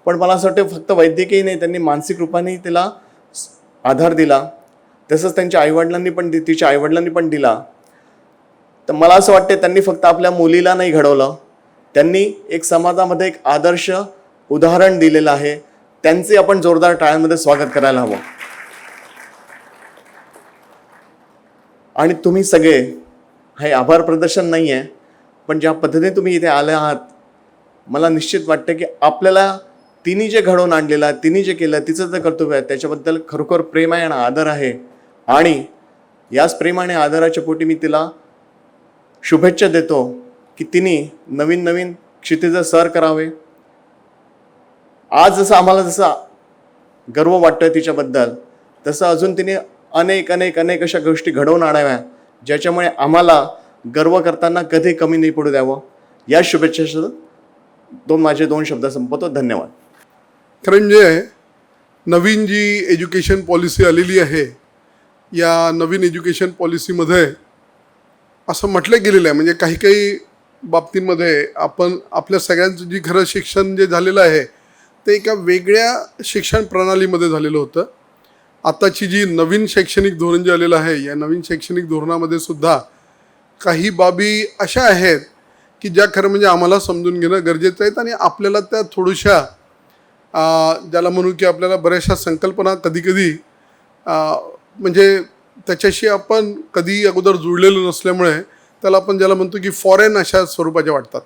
पण मला असं वाटतं फक्त वैद्यकीय नाही, त्यांनी मानसिक रूपाने त्याला आधार दिला. तसंच त्यांच्या आईवडिलांनी पण तिच्या आईवडिलांनी पण दिला. तर मला असं वाटतं त्यांनी फक्त आपल्या मुलीला नाही घडवलं, त्यांनी एक समाजामध्ये एक आदर्श उदाहरण दिलेलं आहे. त्यांचे आपण जोरदार टाळ्यांमध्ये स्वागत करायला हवं. आणि तुम्ही सगळे, हे आभार प्रदर्शन नाही आहे, पण ज्या पद्धतीने तुम्ही इथे आले आहात, मला निश्चित वाटतं की आपल्याला तिने जे घडवून आणलेलं आहे, तिने जे केलं, तिचं जे कर्तव्य आहे, त्याच्याबद्दल खरोखर प्रेम आहे आणि आदर आहे. आणि याच प्रेम आणि आदराच्या पोटी मी तिला शुभेच्छा देतो की तिने नवीन नवीन क्षितिजं सर करावे. आज जसं गर्व वाटतोय तिच्याबद्दल, तसं अजून तिने अनेक अनेक अनेक अशा गोष्टी घडवून आणाव्या, ज्याच्यामुळे आम्हाला गर्व करताना कधी कमी नाही पडू द्यावं. या शुभेच्छा माझे 2 शब्द संपवतो. धन्यवाद. कारण जे नवीन जी एज्युकेशन पॉलिसी आलेली आहे, या नवीन एज्युकेशन पॉलिसीमध्ये असं म्हटलं गेलेलं आहे, म्हणजे काही काही बाबतींमध्ये आपण आपल्या सगळ्यांचं जी खरं शिक्षण जे झालेलं आहे ते एका वेगळ्या शिक्षण प्रणालीमध्ये झालेलं होतं. आताची जी नवीन शैक्षणिक धोरण जे आलेलं आहे, या नवीन शैक्षणिक धोरणामध्ये सुद्धा काही बाबी अशा आहेत की ज्या खरं म्हणजे आम्हाला समजून घेणं गरजेचं आहे. आणि आपल्याला त्या थोड्याशा ज्याला म्हणू की आपल्याला बऱ्याचशा संकल्पना कधीकधी म्हणजे त्याच्याशी आपण कधी अगोदर जुळलेलो नसल्यामुळे त्याला आपण ज्याला म्हणतो की फॉरेन अशा स्वरूपाच्या वाटतात.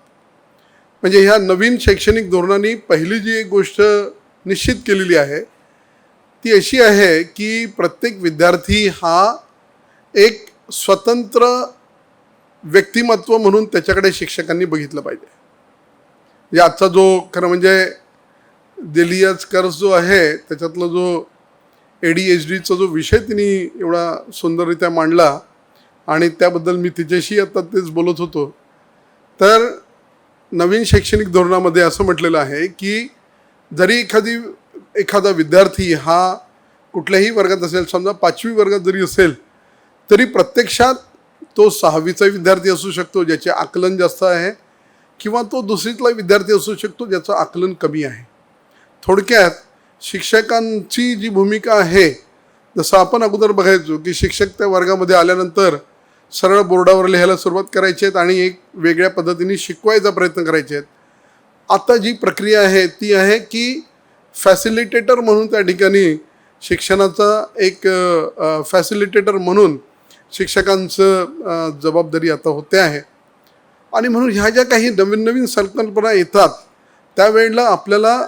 म्हणजे ह्या नवीन शैक्षणिक धोरणाने पहिली जी एक गोष्ट निश्चित केलेली आहे ती अशी आहे की प्रत्येक विद्यार्थी हा एक स्वतंत्र व्यक्तिमत्व म्हणून त्याच्याकडे शिक्षकांनी बघितलं पाहिजे. म्हणजे आजचा जो खरं म्हणजे देलियाज कर्ज जो आहे त्याच्यातला जो ADHDचा जो विषय तिने एवढा सुंदररित्या मांडला आणि त्याबद्दल मी तिच्याशी आता तेच बोलत होतो. तर नवीन शैक्षणिक धोरणामध्ये असं म्हटलेलं आहे की जरी एखादा विद्यार्थी हा कुठल्याही वर्गात असेल, समजा 5वी वर्गात जरी असेल, तरी प्रत्यक्षात तो 6वीचा विद्यार्थी असू शकतो ज्याचे आकलन जास्त आहे, किंवा तो 2रीतला विद्यार्थी असू शकतो ज्याचं आकलन कमी आहे. थोडक्यात शिक्षकांची जी भूमिका आहे, जसं आपण अगोदर बघायचो की शिक्षक त्या वर्गामध्ये आल्यानंतर सरळ बोर्डावर लिहायला सुरुवात करायची आहेत आणि एक वेगळ्या पद्धतीने शिकवायचा प्रयत्न करायचे आहेत. आता जी प्रक्रिया आहे ती आहे की फॅसिलिटेटर म्हणून त्या ठिकाणी शिक्षणाचा एक फॅसिलिटेटर म्हणून शिक्षकांचं जबाबदारी आता होते आहे. आणि म्हणून ह्या ज्या काही नवीन नवीन संकल्पना येतात त्यावेळेला आपल्याला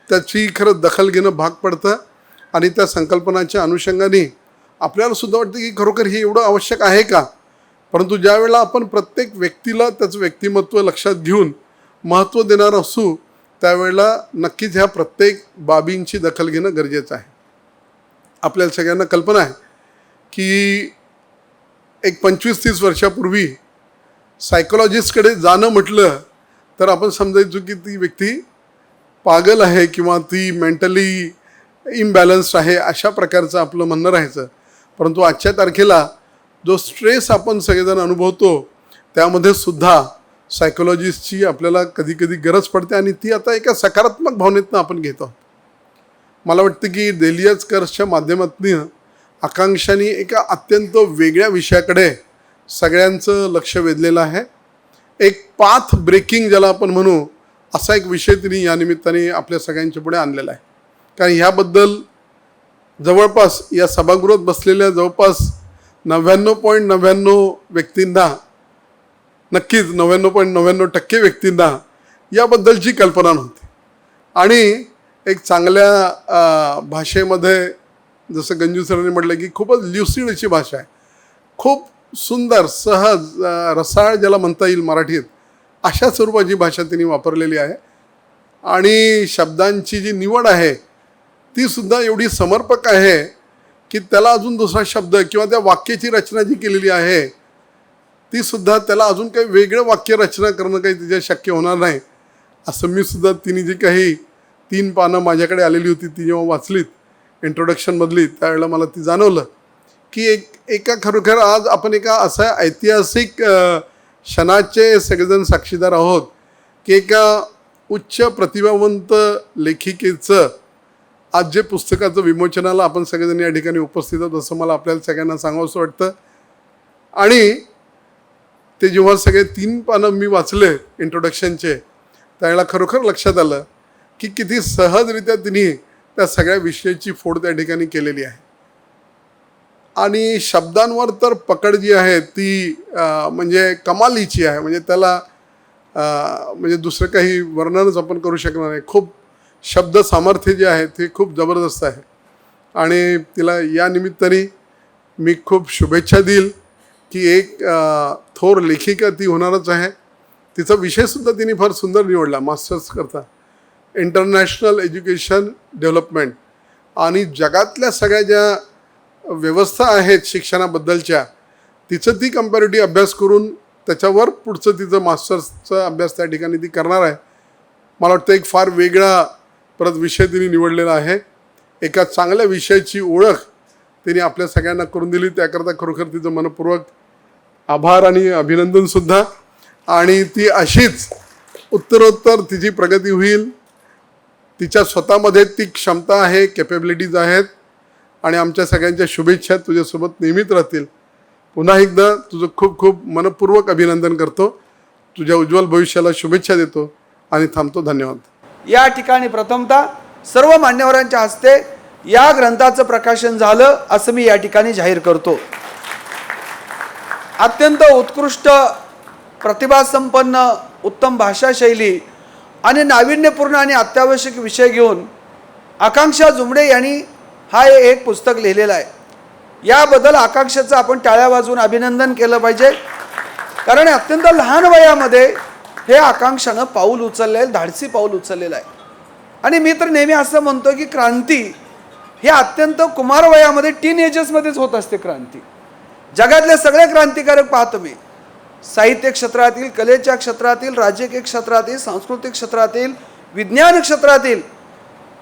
त्याची खरं दखल घेणं भाग पडतं. आणि त्या संकल्पनाच्या अनुषंगाने आपल्याला सुद्धा वाटतं की खरोखर हे एवढं आवश्यक आहे का. परंतु ज्या वेळेला आपण प्रत्येक व्यक्तीला त्याचं व्यक्तिमत्व लक्षात घेऊन महत्त्व देणार असू त्यावेळेला नक्कीच ह्या प्रत्येक बाबींची दखल घेणं गरजेचं आहे. आपल्याला सगळ्यांना कल्पना आहे की एक 25-30 वर्षापूर्वी सायकोलॉजिस्टकडे जाणं म्हटलं तर आपण समजायचो की ती व्यक्ती पागल आहे किंवा ती मेंटली इम्बॅलन्स्ड आहे, अशा प्रकारचं आपलं म्हणणं राहायचं. परंतु आजच्या तारखेला जो स्ट्रेस आपण सगळेजण अनुभवतो त्यामध्ये सुद्धा सायकोलॉजिस्टची आपल्याला कधी कधी गरज पडते आणि ती आता एका सकारात्मक भावनेतनं आपण घेतो. मला वाटतं की देलियाज कर्सच्या माध्यमातून आकांक्षाने एका अत्यंत वेगळ्या विषयाकडे सगळ्यांचं लक्ष वेधलेलं आहे. एक पाथ ब्रेकिंग ज्याला आपण म्हणू असा एक विषय तिने या निमित्ताने आपल्या सगळ्यांच्या पुढे आणलेला आहे. कारण ह्याबद्दल जवळपास या सभागृहात बसलेल्या जवळपास 99.99 व्यक्तींना, नक्कीच 99.99% व्यक्तींना याबद्दलची कल्पना नव्हती. आणि एक चांगल्या भाषेमध्ये जसं गंजू सरांनी म्हटलं की खूपच ल्युसिड अशी भाषा आहे, खूप सुंदर, सहज, रसाळ ज्याला म्हणता येईल मराठीत, अशा स्वरूपाची भाषा तिने वापरलेली आहे. आणि शब्दांची जी निवड आहे ती सुद्धा एवढी समर्पक आहे की त्याला अजून दुसरा शब्द किंवा त्या वाक्याची रचना जी केलेली आहे ती सुद्धा त्याला अजून काही वेगळं वाक्य रचना करणं काही तिच्या शक्य होणार नाही. असं मी सुद्धा तिने जी काही 3 पानं माझ्याकडे आलेली होती ती जेव्हा वाचलीत इंट्रोडक्शनमधली, त्यावेळेला मला ती जाणवलं की एका खरोखर आज आपण एका असा ऐतिहासिक क्षणाचे सगळेजण साक्षीदार आहोत की एका उच्च प्रतिभावंत लेखिकेचं आज जे पुस्तकाचं विमोचनाला आपण सगळेजण या ठिकाणी उपस्थित आहोत असं मला आपल्याला सगळ्यांना सांगावंसं वाटतं. आणि ते जेव्हा सगळे 3 पानं मी वाचले इंट्रोडक्शनचे त्यावेळेला खरोखर लक्षात आलं की किती सहजरित्या तिने त्या सगळ्या विषयाची फोड त्या ठिकाणी केलेली आहे. आणि शब्दांवर तर पकड जी आहे ती म्हणजे कमालीची आहे. म्हणजे त्याला म्हणजे दुसरं काही वर्णनच आपण करू शकणार नाही. खूप शब्द सामर्थ्य जे आहे ते खूप जबरदस्त आहे. आणि तिला या निमित्ताने मी खूप शुभेच्छा देईल की एक थोर लेखिका ती होणारच आहे. तिचा विषयसुद्धा तिने फार सुंदर निवडला, मास्टर्स करता इंटरनॅशनल एज्युकेशन डेव्हलपमेंट. आणि जगातल्या सगळ्या ज्या व्यवस्था आहेत शिक्षणाबद्दलच्या तिचं ती कंपॅरेटिव्ह अभ्यास करून त्याच्यावर पुढचं तिचं मास्टर्सचा अभ्यास त्या ठिकाणी ती करणार आहे. मला वाटतं एक फार वेगळा परत विषय तिने निवडलेला आहे. एका चांगल्या विषयाची ओळख तिने आपल्या सगळ्यांना करून दिली, त्याकरता खरोखर तिचं मनपूर्वक आभार आणि अभिनंदनसुद्धा. आणि ती अशीच उत्तरोत्तर तिची प्रगती होईल. तिच्या स्वतःमध्ये ती क्षमता आहे, कॅपेबिलिटीज आहेत. आणि आमच्या सगळ्यांच्या शुभेच्छा तुझ्यासोबत नेहमीच राहतील. पुन्हा एकदा तुझं खूप खूप मनपूर्वक अभिनंदन करतो, तुझ्या उज्ज्वल भविष्याला शुभेच्छा देतो आणि थांबतो. धन्यवाद. या ठिकाणी प्रथमतः सर्व मान्यवरांच्या हस्ते या ग्रंथाचं प्रकाशन झालं असं मी या ठिकाणी जाहीर करतो. अत्यंत उत्कृष्ट, प्रतिभासंपन्न, उत्तम भाषाशैली आणि नाविन्यपूर्ण आणि अत्यावश्यक विषय घेऊन आकांक्षा जुमडे यांनी हा एक पुस्तक लिहिलेलं आहे. याबद्दल आकांक्षाचं आपण टाळ्या वाजवून अभिनंदन केलं पाहिजे. कारण अत्यंत लहान वयामध्ये हे आकांक्षानं पाऊल उचललेलं, धाडसी पाऊल उचललेलं आहे. आणि मी तर नेहमी असं म्हणतो की क्रांती हे अत्यंत कुमार वयामध्ये, टीन एजेसमध्येच होत असते क्रांती. जगातले सगळे क्रांतिकारक पाहतो मी, साहित्य क्षेत्रातील, कलेच्या क्षेत्रातील, राजकीय क्षेत्रातील, सांस्कृतिक क्षेत्रातील, विज्ञान क्षेत्रातील,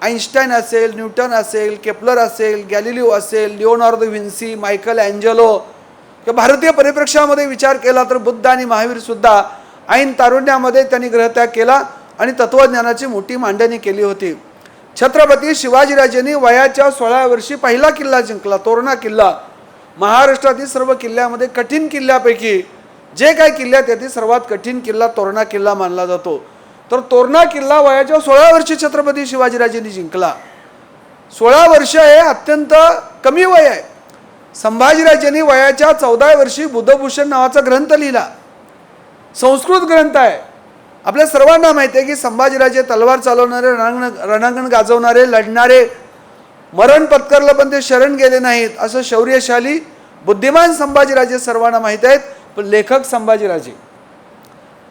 आईन्स्टाईन असेल, न्यूटन असेल, केपलर असेल, गॅलिलिओ असेल, लिओनार्दो विन्सी, मायकल अँजेलो, किंवा भारतीय परिप्रेक्ष्यामध्ये विचार केला तर बुद्ध आणि महावीरसुद्धा ऐन तारुण्यामध्ये त्यांनी ग्रहत्याग केला आणि तत्त्वज्ञानाची मोठी मांडणी केली होती. छत्रपती शिवाजीराजेंनी वयाच्या 16व्या वर्षी पहिला किल्ला जिंकला, तोरणा किल्ला. महाराष्ट्रातील सर्व किल्ल्यामध्ये कठीण किल्ल्यापैकी जे काही किल्ले आहेत त्यातील सर्वात कठीण किल्ला तोरणा किल्ला मानला जातो. तर तोरणा किल्ला वयाच्या 16व्या वर्षी छत्रपती शिवाजीराजेंनी जिंकला. 16 वर्ष हे अत्यंत कमी वय आहे. संभाजीराजेंनी वयाच्या 14व्या वर्षी बुद्धभूषण नावाचा ग्रंथ लिहिला, संस्कृत ग्रंथ आहे. आपल्या सर्वांना माहिती आहे की संभाजीराजे तलवार चालवणारे, रणांगण गाजवणारे, लढणारे, मरण पत्करलं पण ते शरण गेले नाहीत असं शौर्यशाली बुद्धिमान संभाजीराजे सर्वांना माहीत आहेत. पण लेखक संभाजीराजे,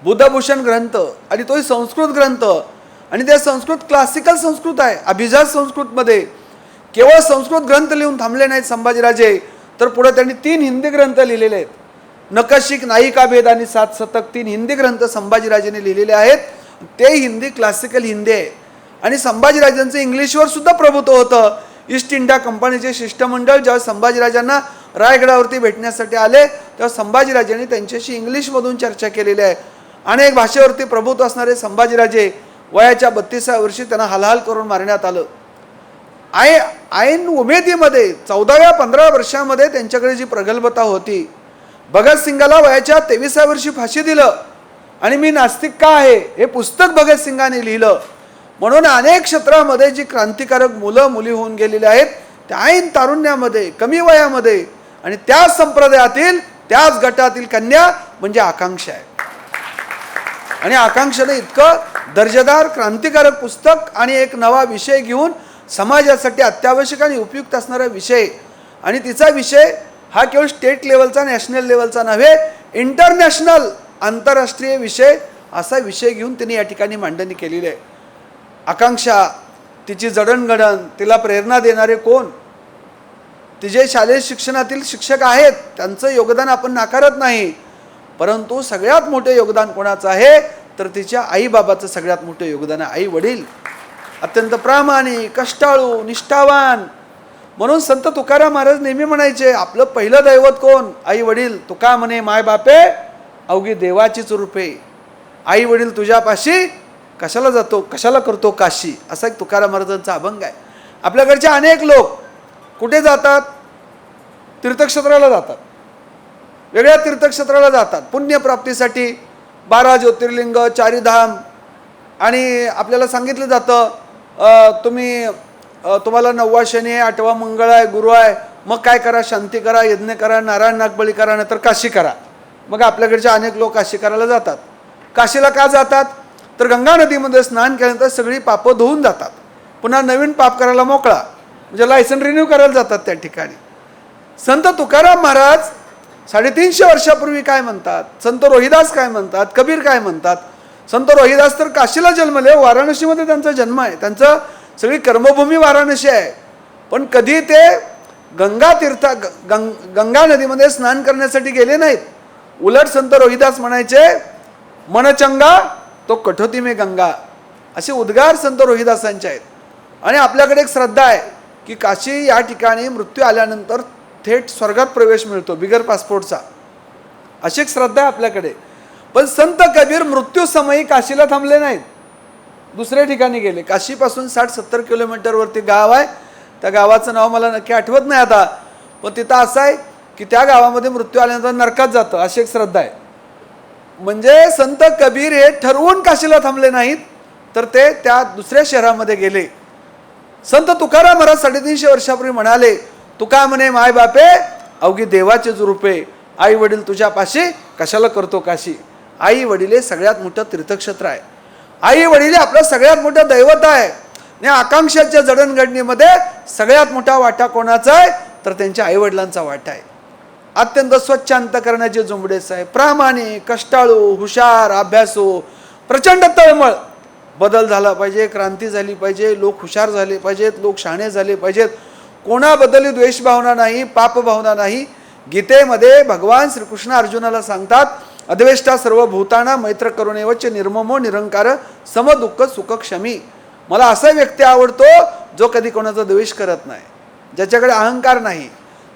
बुद्धभूषण ग्रंथ आणि तोही संस्कृत ग्रंथ, आणि ते संस्कृत क्लासिकल संस्कृत आहे, अभिजात संस्कृतमध्ये. केवळ संस्कृत ग्रंथ लिहून थांबले नाहीत संभाजीराजे, तर पुढे त्यांनी 3 हिंदी ग्रंथ लिहिलेले आहेत. नकशिक, नायिका भेद आणि 7 शतक 3 हिंदी ग्रंथ संभाजीराजेंनी लिहिलेले आहेत. ते हिंदी क्लासिकल हिंदी आहे. आणि संभाजीराजांचं इंग्लिशवर सुद्धा प्रभुत्व होतं. ईस्ट इंडिया कंपनीचे शिष्टमंडळ जेव्हा संभाजीराजांना रायगडावरती भेटण्यासाठी आले तेव्हा संभाजीराजांनी त्यांच्याशी इंग्लिशमधून चर्चा केलेली आहे. अनेक भाषेवरती प्रभुत्व असणारे संभाजीराजे वयाच्या 32व्या वर्षी त्यांना हलाहल करून मारण्यात आलं. ऐन उमेदीमध्ये 14व्या 15व्या वर्षामध्ये त्यांच्याकडे जी प्रगल्भता होती. भगतसिंगाला वयाच्या 23व्या वर्षी फाशी दिलं. आणि मी नास्तिक का आहे हे पुस्तक भगतसिंगांनी लिहिलं. म्हणून अनेक क्षेत्रामध्ये जी क्रांतिकारक मुलं मुली होऊन गेलेली आहेत त्या ऐन तारुण्यामध्ये कमी वयामध्ये आणि त्याच संप्रदायातील त्याच गटातील कन्या म्हणजे आकांक्षा आहे. आणि आकांक्षाने इतकं दर्जेदार क्रांतिकारक पुस्तक आणि एक नवा विषय घेऊन समाजासाठी अत्यावश्यक आणि उपयुक्त असणारा विषय आणि तिचा विषय हा केवळ स्टेट लेवलचा नॅशनल लेवलचा नव्हे इंटरनॅशनल आंतरराष्ट्रीय विषय असा विषय घेऊन तिने या ठिकाणी मांडणी केलेली आहे. आकांक्षा तिची जडणघडण तिला प्रेरणा देणारे कोण तिचे शालेय शिक्षणातील शिक्षक आहेत त्यांचं योगदान आपण नाकारत नाही. परंतु सगळ्यात मोठे योगदान कोणाचं आहे तर तिच्या आईबाबाचं सगळ्यात मोठं योगदान आहे. आई वडील अत्यंत प्रामाणिक कष्टाळू निष्ठावान. म्हणून संत तुकाराम महाराज नेहमी म्हणायचे आपलं पहिलं दैवत कोण आई वडील. तुका म्हणे माय बापे अवघी देवाचीच रूपे. आई वडील तुझ्यापाशी कशाला जातो कशाला करतो काशी असा एक तुकाराम महाराजांचा अभंग आहे. आपल्याकडचे अनेक लोक कुठे जातात तीर्थक्षेत्राला जातात वेगळ्या तीर्थक्षेत्राला जातात पुण्यप्राप्तीसाठी 12 ज्योतिर्लिंग 4 धाम आणि आपल्याला सांगितलं जातं तुम्हाला 9वा शनी आहे 8वा मंगळ आहे गुरु आहे मग काय करा शांती करा यज्ञ करा नारायण नागबळी करा नाहीतर काशी करा. मग आपल्याकडचे अनेक लोक काशी करायला जातात. काशीला का जातात तर गंगा नदीमध्ये स्नान केल्यानंतर सगळी पापं धुवून जातात पुन्हा नवीन पाप करायला मोकळा म्हणजे लायसन रिन्यू करायला जातात त्या ठिकाणी. संत तुकाराम महाराज 350 वर्षापूर्वी काय म्हणतात संत रोहिदास काय म्हणतात कबीर काय म्हणतात. संत रोहिदास तर काशीला जन्मले वाराणसीमध्ये त्यांचा जन्म आहे त्यांचं सगळी कर्मभूमी वाराणसी आहे. पण कधी ते गंगा नदीमध्ये स्नान करण्यासाठी गेले नाहीत. उलट संत रोहिदास म्हणायचे मनचंगा तो कठोती में गंगा असे उद्गार संत रोहिदासांचे आहेत. आणि आपल्याकडे एक श्रद्धा आहे की काशी या ठिकाणी मृत्यू आल्यानंतर थेट स्वर्गात प्रवेश मिळतो बिगर पासपोर्टचा अशी एक श्रद्धा आहे आपल्याकडे. पण संत कबीर मृत्यू समयी काशीला थांबले नाहीत दुसऱ्या ठिकाणी गेले. काशीपासून 60-70 किलोमीटरवरती गाव आहे त्या गावाचं नाव मला नक्की आठवत नाही आता पण तिथं असं आहे की त्या गावामध्ये मृत्यू आल्यानंतर नरकात जातं अशी एक श्रद्धा आहे. म्हणजे संत कबीर हे ठरवून काशीला थांबले नाहीत तर ते त्या दुसऱ्या शहरामध्ये गेले. संत तुकाराम महाराज 350 वर्षापूर्वी म्हणाले तुका म्हणे माय बापे अवघी देवाचेच रूपे. आई वडील तुझ्यापाशी कशाला करतो काशी. आई वडील हे सगळ्यात मोठं तीर्थक्षेत्र आहे. आई वडील आपलं सगळ्यात मोठं दैवत आहे. या आकांक्षाच्या जडणघडणीमध्ये सगळ्यात मोठा वाटा कोणाचा आहे तर त्यांच्या आई वडिलांचा वाटा आहे. अत्यंत स्वच्छ अंतकरणाचे जुंबडेस आहे प्रामाणिक कष्टाळू हुशार अभ्यासू प्रचंड तळमळ. बदल झाला पाहिजे क्रांती झाली पाहिजे लोक हुशार झाले पाहिजेत लोक शहाणे झाले पाहिजेत. कोणाबद्दल द्वेष भावना नाही पाप भावना नाही. गीतेमध्ये भगवान श्रीकृष्ण अर्जुनाला सांगतात अद्वेष्टा सर्व भूताना मैत्र करुणेवच निर्ममो निरंकार सम दुःख सुख क्षमी. मला असा व्यक्ती आवडतो जो कधी कोणाचा द्वेष करत नाही ज्याच्याकडे अहंकार नाही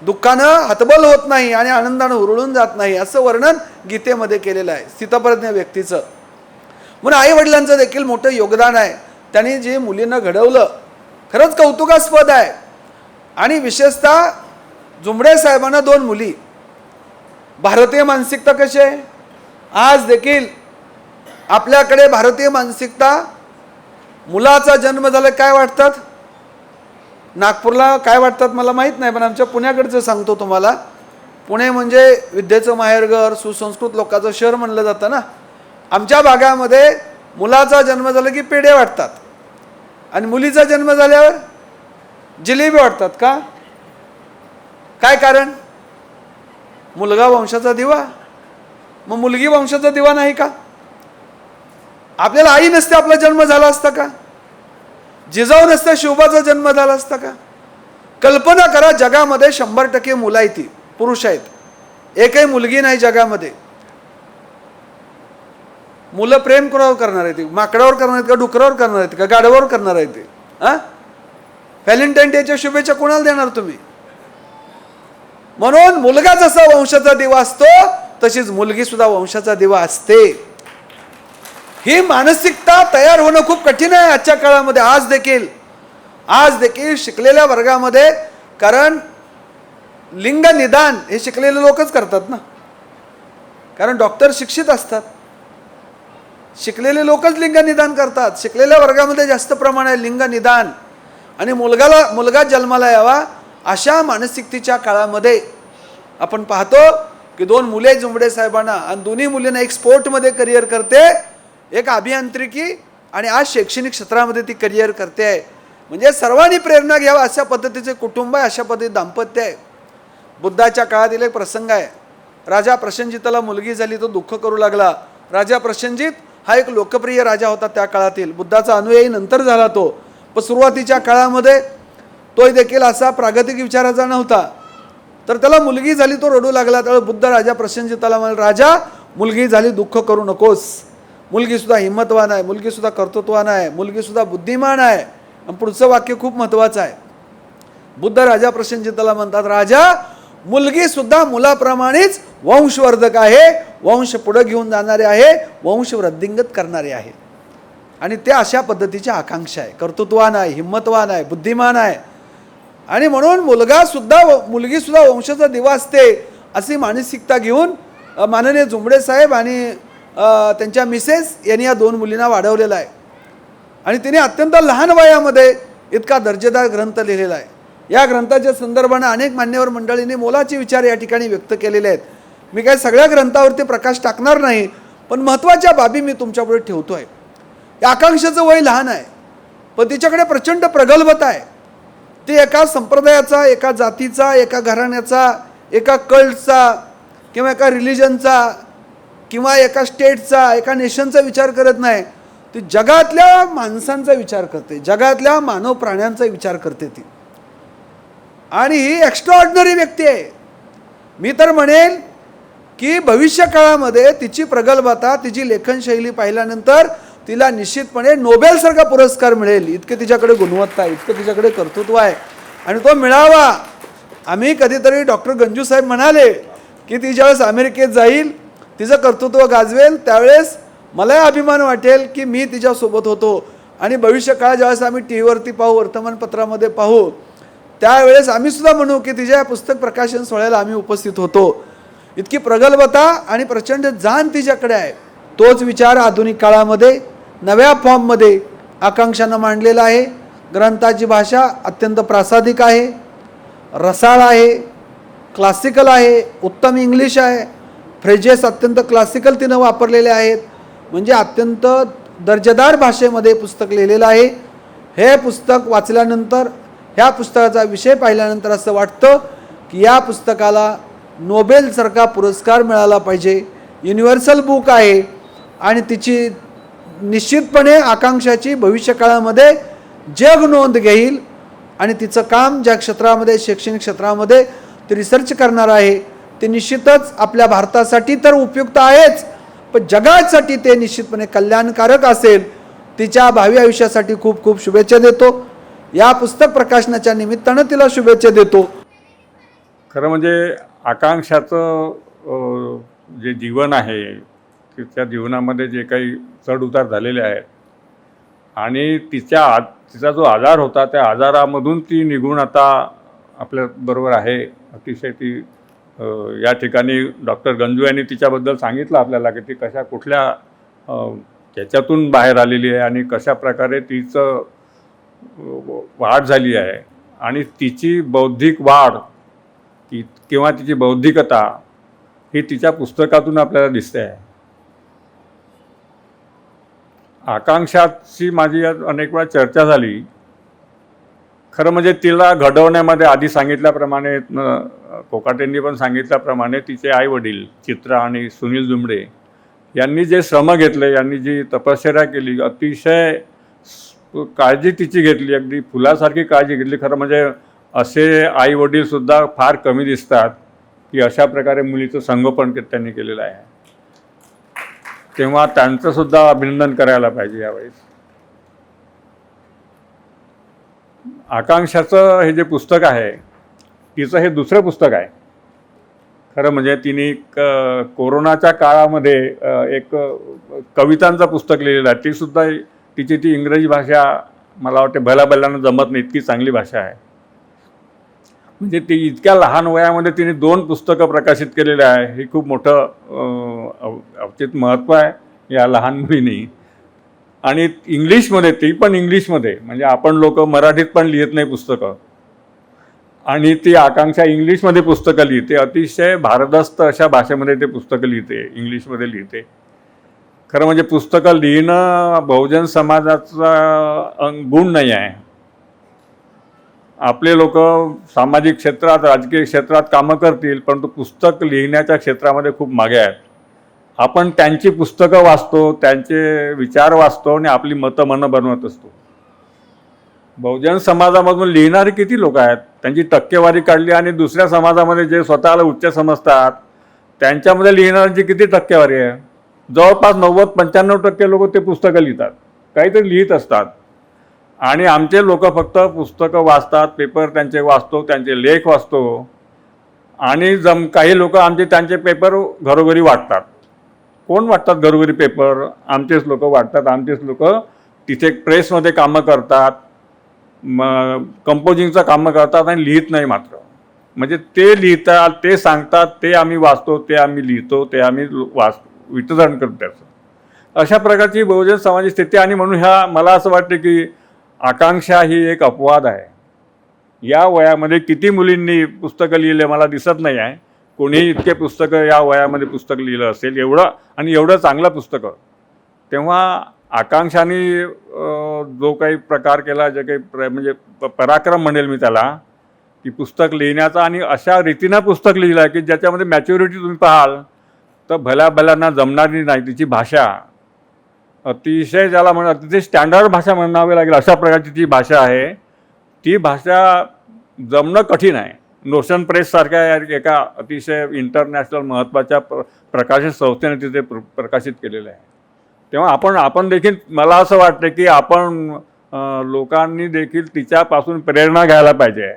दुःखानं हतबल होत नाही आणि आनंदानं हुरळून जात नाही असं वर्णन गीतेमध्ये केलेलं आहे स्थितप्रज्ञ व्यक्तीचं. म्हणून आई वडिलांचं देखील मोठं योगदान आहे. त्यांनी जे मुलींना घडवलं खरंच कौतुकास्पद आहे. आणि विशेषतः जुमडे साहेबांना 2 मुली. भारतीय मानसिकता कशी आहे आज देखील आपल्याकडे भारतीय मानसिकता मुलाचा जन्म झाला काय वाटतात नागपूरला काय वाटतात मला माहीत नाही पण आमच्या पुण्याकडचं सांगतो तुम्हाला. पुणे म्हणजे विद्येचं माहेरघर सुसंस्कृत लोकांचं शहर म्हणलं जातं ना. आमच्या भागामध्ये मुलाचा जन्म झाला की पेढे वाटतात आणि मुलीचा जन्म झाल्यावर जिलेबी वाटतात का काय कारण मुलगा वंशाचा दिवा मग मुलगी वंशाचा दिवा नाही का. आपल्याला आई नसते आपला जन्म झाला असता का जिजाऊ नसता शिवबाचा जन्म झाला असता का. कल्पना करा जगामध्ये 100% मुलं आहेत ती पुरुष आहेत एकही मुलगी नाही जगामध्ये. मुलं प्रेम कोणावर करणार आहेत माकडावर करणार आहेत का डुकरावर करणार आहेत का गाढवावर करणार आहेत ते व्हॅलेंटाईन डेच्या शुभेच्छा कोणाला देणार तुम्ही. म्हणून मुलगा जसा वंशाचा दिवा असतो तशीच मुलगी सुद्धा वंशाचा दिवा असते. ही मानसिकता तयार होणं खूप कठीण आहे आजच्या काळामध्ये. आज देखील शिकलेल्या वर्गामध्ये कारण लिंग निदान हे शिकलेले लोकच करतात ना कारण डॉक्टर शिक्षित असतात शिकलेले लोकच लिंगनिदान करतात. शिकलेल्या वर्गामध्ये जास्त प्रमाण आहे लिंगनिदान. आणि मुलगा जन्माला यावा अशा मानसिकतेच्या काळामध्ये आपण पाहतो की 2 मुले जुंबडे साहेबांना आणि दोन्ही मुलींना एक स्पोर्टमध्ये करिअर करते, एक अभियांत्रिकी आणि आज शैक्षणिक क्षेत्रामध्ये ती करिअर करते आहे. म्हणजे सर्वांनी प्रेरणा घ्यावा अशा पद्धतीचे कुटुंब आहे, अशा पद्धतीचे दाम्पत्य आहे. बुद्धाच्या काळातील एक प्रसंग आहे. राजा प्रसेनजिताला मुलगी झाली, तो दुःख करू लागला. राजा प्रसेनजित हा एक लोकप्रिय राजा होता त्या काळातील. बुद्धाचा अनुयायी नंतर झाला तो, पण सुरुवातीच्या काळामध्ये तो देखील असा प्रागतिक विचाराचा नव्हता. तर त्याला मुलगी झाली, तो रडू लागला. त्यावेळी बुद्ध राजा प्रसेनजिताला म्हणाले, राजा मुलगी झाली दुःख करू नकोस, मुलगीसुद्धा हिंमतवान आहे, मुलगीसुद्धा कर्तृत्वान आहे, मुलगीसुद्धा बुद्धिमान आहे. आणि पुढचं वाक्य खूप महत्त्वाचं आहे. बुद्ध राजा प्रसेनजिताला म्हणतात, राजा मुलगी सुद्धा मुलाप्रमाणेच वंशवर्धक आहे, वंश पुढे घेऊन जाणारे आहे, वंश वृद्धिंगत करणारे आहे. आणि ते अशा पद्धतीची आकांक्षा आहे, कर्तृत्वान आहे, हिंमतवान आहे, बुद्धिमान आहे. आणि म्हणून मुलगीसुद्धा वंशाचा दिवा असते अशी मानसिकता घेऊन माननीय जुंबडे साहेब आणि त्यांच्या मिसेस यांनी या 2 मुलींना वाढवलेला आहे. आणि तिने अत्यंत लहान वयामध्ये इतका दर्जेदार ग्रंथ लिहिलेला आहे. या ग्रंथाच्या संदर्भाने अनेक मान्यवर मंडळींनी मोलाचे विचार या ठिकाणी व्यक्त केलेले आहेत. मी काही सगळ्या ग्रंथावरती प्रकाश टाकणार नाही, पण महत्त्वाच्या बाबी मी तुमच्यापुढे ठेवतो आहे. या आकांक्षाचं वय लहान आहे, पण तिच्याकडे प्रचंड प्रगल्भता आहे. ती एका संप्रदायाचा, एका जातीचा, एका घराण्याचा, एका कल्टचा किंवा एका रिलिजनचा किंवा एका स्टेटचा, एका नेशनचा विचार करत नाही. ती जगातल्या माणसांचा विचार करते, जगातल्या मानव प्राण्यांचा विचार करते ती. आणि ही एक्स्ट्राऑर्डिनरी व्यक्ती आहे. मी तर म्हणेल की भविष्य काळामध्ये तिची प्रगल्भता, तिची लेखनशैली पाहिल्यानंतर तिला निश्चितपणे नोबेलसारखा पुरस्कार मिळेल. इतके तिच्याकडे गुणवत्ता आहे, इतकं तिच्याकडे कर्तृत्व आहे. आणि तो मिळावा. आम्ही कधीतरी डॉक्टर गंजू साहेब म्हणाले की ती ज्यावेळेस अमेरिकेत जाईल, तिचं कर्तृत्व गाजवेल, त्यावेळेस मलाही अभिमान वाटेल की मी तिच्यासोबत होतो. आणि भविष्य काळ ज्यावेळेस आम्ही टी व्हीवरती पाहू, वर्तमानपत्रामध्ये पाहू, त्यावेळेस आम्ही सुद्धा म्हणू की तिच्या पुस्तक प्रकाशन सोहळ्याला आम्ही उपस्थित होतो. इतकी प्रगल्भता आणि प्रचंड जाण तिच्याकडे आहे. तोच विचार आधुनिक काळामध्ये नव्या फॉर्ममध्ये आकांक्षानं मांडलेला आहे. ग्रंथाची भाषा अत्यंत प्रासादिक आहे, रसाळ आहे, क्लासिकल आहे, उत्तम इंग्लिश आहे, फ्रेजेस अत्यंत क्लासिकल तिनं वापरलेले आहेत. म्हणजे अत्यंत दर्जेदार भाषेमध्ये पुस्तक लिहिलेलं आहे. हे पुस्तक वाचल्यानंतर, ह्या पुस्तकाचा विषय पाहिल्यानंतर असं वाटतं की या पुस्तकाला नोबेलसारखा पुरस्कार मिळाला पाहिजे. युनिव्हर्सल बुक आहे आणि तिची निश्चितपणे आकांक्षाची भविष्यकाळामध्ये जग नोंद घेईल. आणि तिचं काम ज्या क्षेत्रामध्ये, शैक्षणिक क्षेत्रामध्ये ते रिसर्च करणार आहे, ते निश्चितच आपल्या भारतासाठी तर उपयुक्त आहेच, पण जगासाठी ते निश्चितपणे कल्याणकारक असेल. तिच्या भावी आयुष्यासाठी खूप खूप शुभेच्छा देतो. या पुस्तक प्रकाशनाच्या निमित्तानं तिला शुभेच्छा देतो. खरं म्हणजे आकांक्षाचं जे जीवन आहे, की त्या जीवनामध्ये जे काही चढउतार झालेले आहेत आणि तिचा जो आजार होता, त्या आजारामधून ती निघून आता आपल्याबरोबर आहे. अतिशय ती या ठिकाणी डॉक्टर गंजू यांनी तिच्याबद्दल सांगितलं आपल्याला की ती कुठल्या त्याच्यातून बाहेर आलेली आहे आणि कशा प्रकारे तिचं वाढ झाली आहे. आणि तिची बौद्धिक वाढ किंवा तिची बौद्धिकता ही तिच्या पुस्तकातून आपल्याला दिसते आहे. आकांक्षाची माझी अनेक वेळा चर्चा झाली. खरं म्हणजे तिला घडवण्यामध्ये आधी सांगितल्याप्रमाणे, कोकाटेंनी पण सांगितल्याप्रमाणे, तिचे आई वडील चित्रा आणि सुनील जुंबडे यांनी जे श्रम घेतले, यांनी जी तपश्चर्या केली, अतिशय काळजी तिची घेतली, अगदी फुलासारखी काळजी घेतली. खरं म्हणजे असे आई वडीलसुद्धा फार कमी दिसतात की अशा प्रकारे मुलीचं संगोपन त्यांनी केलेलं आहे. तेव्हा त्यांचंसुद्धा अभिनंदन करायला पाहिजे यावेळेस. आकांक्षाचं हे जे पुस्तक आहे, तिचं हे दुसरं पुस्तक आहे. खरं म्हणजे तिने कोरोनाच्या काळामध्ये एक कवितांचं पुस्तक लिहिलेलं आहे. तीसुद्धा तिची ती इंग्रजी भाषा मला वाटते भल्याभल्यानं जमत नाही, इतकी चांगली भाषा आहे. म्हणजे ती इतक्या लहान वयामध्ये तिने 2 पुस्तकं प्रकाशित केलेले आहे. हे खूप मोठं औचित्य महत्त्व आहे. या लहान मुलीनी, आणि इंग्लिशमध्ये, ती पण इंग्लिशमध्ये. म्हणजे आपण लोक मराठीत पण लिहित नाही पुस्तकं, आणि ती आकांक्षा इंग्लिशमध्ये पुस्तकं लिहिते. अतिशय भारदस्त अशा भाषेमध्ये ते पुस्तकं लिहिते, इंग्लिशमध्ये लिहिते. खरं म्हणजे पुस्तकं लिहिणं बहुजन समाजाचा गुण नाही आहे. आपले लोक सामाजिक क्षेत्रात, राजकीय क्षेत्रात कामं करतील, परंतु पुस्तक लिहिण्याच्या क्षेत्रामध्ये खूप मागे आहेत. आपण त्यांची पुस्तकं वाचतो, त्यांचे विचार वाचतो आणि आपली मतं बनवत असतो. बहुजन समाजामधून लिहिणारे किती लोक आहेत? त्यांची टक्केवारी काढली आणि दुसऱ्या समाजामध्ये जे स्वतःला उच्च समजतात त्यांच्यामध्ये लिहिणाऱ्यांची किती टक्केवारी आहे? जवळपास 90-95% लोक ते पुस्तकं लिहितात, काहीतरी लिहित असतात. आणि आमचे लोक फक्त पुस्तकं वाचतात, पेपर त्यांचे वाचतो, त्यांचे लेख वाचतो, आणि काही लोक त्यांचे पेपर घरोघरी वाटतात. कोण वाटतात घरोघरी पेपर? आमचेच लोक वाटतात. आमचेच लोक तिथे प्रेसमध्ये कामं करतात, कंपोजिंगचं कामं करतात आणि लिहित नाही मात्र. म्हणजे ते लिहितात, ते सांगतात, ते आम्ही वाचतो, ते आम्ही लिहितो, ते आम्ही वितरण करतो त्याचं. अशा प्रकारची बहुजन समाजाची स्थिती. आणि म्हणून मला असं वाटतं की आकांक्षा ही एक अपवाद आहे. या वयामध्ये किती मुलींनी पुस्तकं लिहिले मला दिसत नाही आहे. कोणीही इतके पुस्तकं या वयामध्ये पुस्तक लिहिलं असेल, एवढं, आणि एवढं चांगलं पुस्तकं. तेव्हा आकांक्षाने जो काही प्रकार केला, जे काही म्हणजे पराक्रम म्हणेल मी त्याला, की पुस्तक लिहिण्याचा, आणि अशा रीतीनं पुस्तक लिहिलं की ज्याच्यामध्ये मॅच्युरिटी तुम्ही पाहाल तर भल्याभल्यांना जमणारी नाही. तिची भाषा अतिशय, ज्याला अतिशय स्टँडर्ड भाषा म्हणावी लागेल अशा प्रकारची ती भाषा आहे. ती भाषा जमणं कठीण आहे. नोशन प्रेससारख्या एका अतिशय इंटरनॅशनल महत्त्वाच्या प्रकाशन संस्थेने तिथे प्रकाशित केलेलं आहे. तेव्हा आपण देखील, मला असं वाटतं की आपण लोकांनी देखील तिच्यापासून प्रेरणा घ्यायला पाहिजे,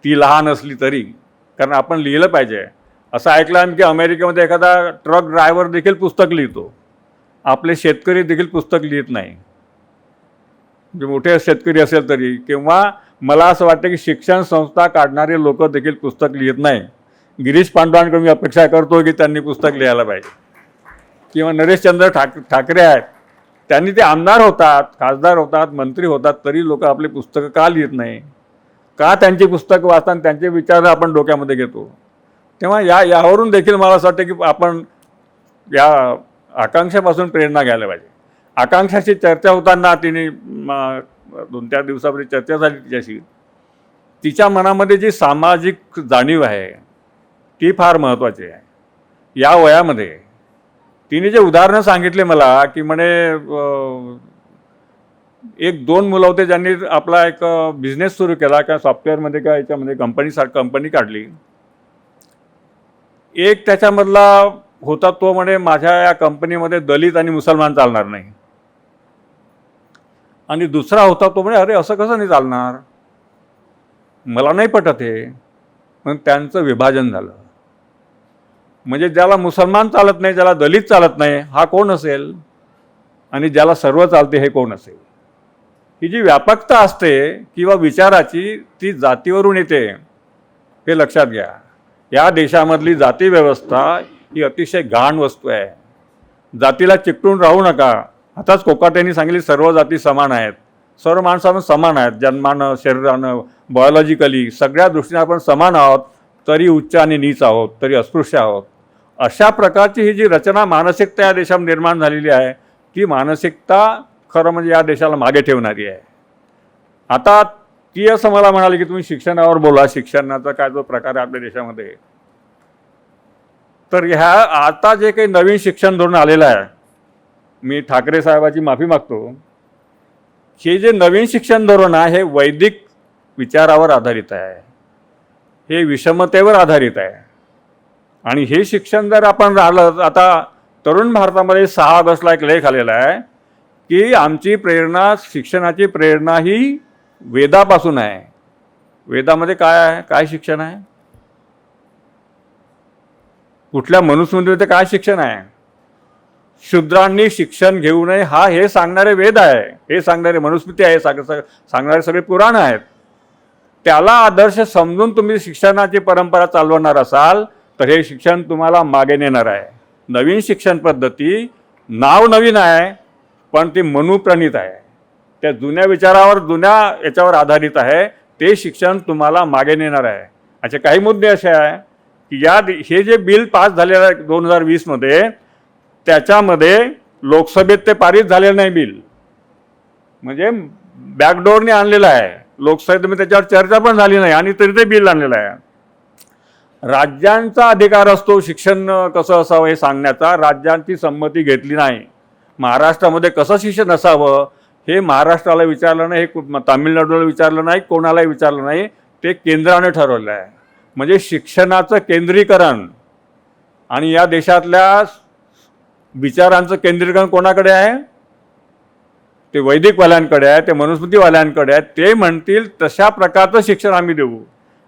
ती लहान असली तरी, कारण आपण लिहिलं पाहिजे. असं ऐकलं आहे की अमेरिकेमध्ये एखादा ट्रक ड्रायव्हर देखील पुस्तक लिहितो, आपले शेतकरी देखील पुस्तक लिहित नाही, म्हणजे मोठे शेतकरी असेल तरी. किंवा मला असं वाटतं की शिक्षण संस्था काढणारे लोक देखील पुस्तक लिहित नाही. गिरीश पांडवांकडून मी अपेक्षा करतो की त्यांनी पुस्तक लिहायला पाहिजे. किंवा नरेशचंद्र ठाकरे आहेत, त्यांनी ते आमदार होतात, खासदार होतात, मंत्री होतात, तरी लोक आपले पुस्तकं का लिहित नाही? का त्यांची पुस्तकं वाचताना त्यांचे विचार आपण डोक्यामध्ये घेतो? तेव्हा यावरून देखील मला असं वाटतं की आपण या आकांक्षापासून प्रेरणा घ्यायला पाहिजे. आकांक्षाची चर्चा होताना तिने 2-4 दिवसापूर्वी चर्चा झाली तिच्याशी. तिच्या मनामध्ये जी सामाजिक जाणीव आहे ती फार महत्त्वाची आहे. या वयामध्ये तिने जे उदाहरणं सांगितले मला, की म्हणे 1-2 मुलं होते ज्यांनी आपला एक बिझनेस सुरू केला, किंवा सॉफ्टवेअरमध्ये किंवा याच्यामध्ये कंपनी काढली. एक त्याच्यामधला होता तो म्हणे माझ्या या कंपनीमध्ये दलित आणि मुसलमान चालणार नाही, आणि दुसरा होता तो म्हणे अरे असं कसं नाही चालणार, मला नाही पटत हे. मग त्यांचं विभाजन झालं. म्हणजे ज्याला मुसलमान चालत नाही, ज्याला दलित चालत नाही, हा कोण असेल? आणि ज्याला सर्व चालते हे कोण असेल? ही जी व्यापकता असते किंवा विचाराची, ती जातीवरून येते, हे लक्षात घ्या. या देशामधली जाती व्यवस्था ही अतिशय घाण वस्तू आहे. जातीला चिकटून राहू नका. आताच कोकाटेंनी सांगितले सर्व जाती समान आहेत, सर्व माणसानं समान आहेत, जन्मानं, शरीरानं, बायोलॉजिकली, सगळ्या दृष्टीने आपण समान आहोत, तरी उच्च आणि नीच आहोत, तरी अस्पृश्य आहोत. अशा प्रकारची ही जी रचना, मानसिकता या देशात निर्माण झालेली आहे, ती मानसिकता खरं म्हणजे या देशाला मागे ठेवणारी आहे. आता ती असं मला म्हणाली की तुम्ही शिक्षणावर बोला, शिक्षणाचा काय जो प्रकार आहे आपल्या देशामध्ये, तर आता जे काही नवीन शिक्षण धोरण आलेलं आहे, मी ठाकरे साहेबाची माफी मागतो, हे जे नवीन शिक्षण धोरण आहे हे वैदिक विचारावर आधारित आहे, हे विषमतेवर आधारित आहे. आणि हे शिक्षण जर आपण राहिलं, आता तरुण भारतामध्ये 6 ऑगस्टला एक लेख आलेला आहे की आमची प्रेरणा, शिक्षणाची प्रेरणा ही वेदापासून आहे. वेदामध्ये काय आहे? काय शिक्षण आहे? कुठल्या मनुस्मृतीमध्ये काय शिक्षण आहे? शूद्रांनी शिक्षण घेऊ नये हे सांगणारे वेद आहे, हे सांगणारे मनुस्मृती आहे, सांगणारे सगळे पुराण आहेत. त्याला आदर्श समजून तुम्ही शिक्षणाची परंपरा चालवणार असाल तर हे शिक्षण तुम्हाला मागे नेणार आहे. नवीन शिक्षण पद्धती नाव नवीन आहे पण ते मनुप्रणित आहे. त्या जुन्या विचारावर जुन्या याच्यावर आधारित आहे. ते शिक्षण तुम्हाला मागे नेणार आहे. असे काही मुद्दे असे आहे की हे जे बिल पास झालेलं आहे 2020मध्ये, त्याच्यामध्ये लोकसभेत ते पारित झालेलं नाही बिल, म्हणजे बॅकडोअरने आणलेलं आहे. लोकसभेमध्ये त्याच्यावर चर्चा पण झाली नाही आणि तरी ते बिल आणलेलं आहे. राज्यांचा अधिकार असतो शिक्षण कसं असावं हे सांगण्याचा. राज्यांची संमती घेतली नाही. महाराष्ट्रामध्ये कसं शिक्षण असावं हे महाराष्ट्राला विचारलं नाही, हे तामिळनाडूला विचारलं नाही, कोणालाही विचारलं नाही. ते केंद्राने ठरवलं आहे. म्हणजे शिक्षणाचं केंद्रीकरण आणि या देशातल्या विचारांचं केंद्रीकरण कोणाकडे आहे? ते वैदिकवाल्यांकडे आहे, ते मनुस्मृतीवाल्यांकडे आहे. ते म्हणतील तशा प्रकारचं शिक्षण आम्ही देऊ.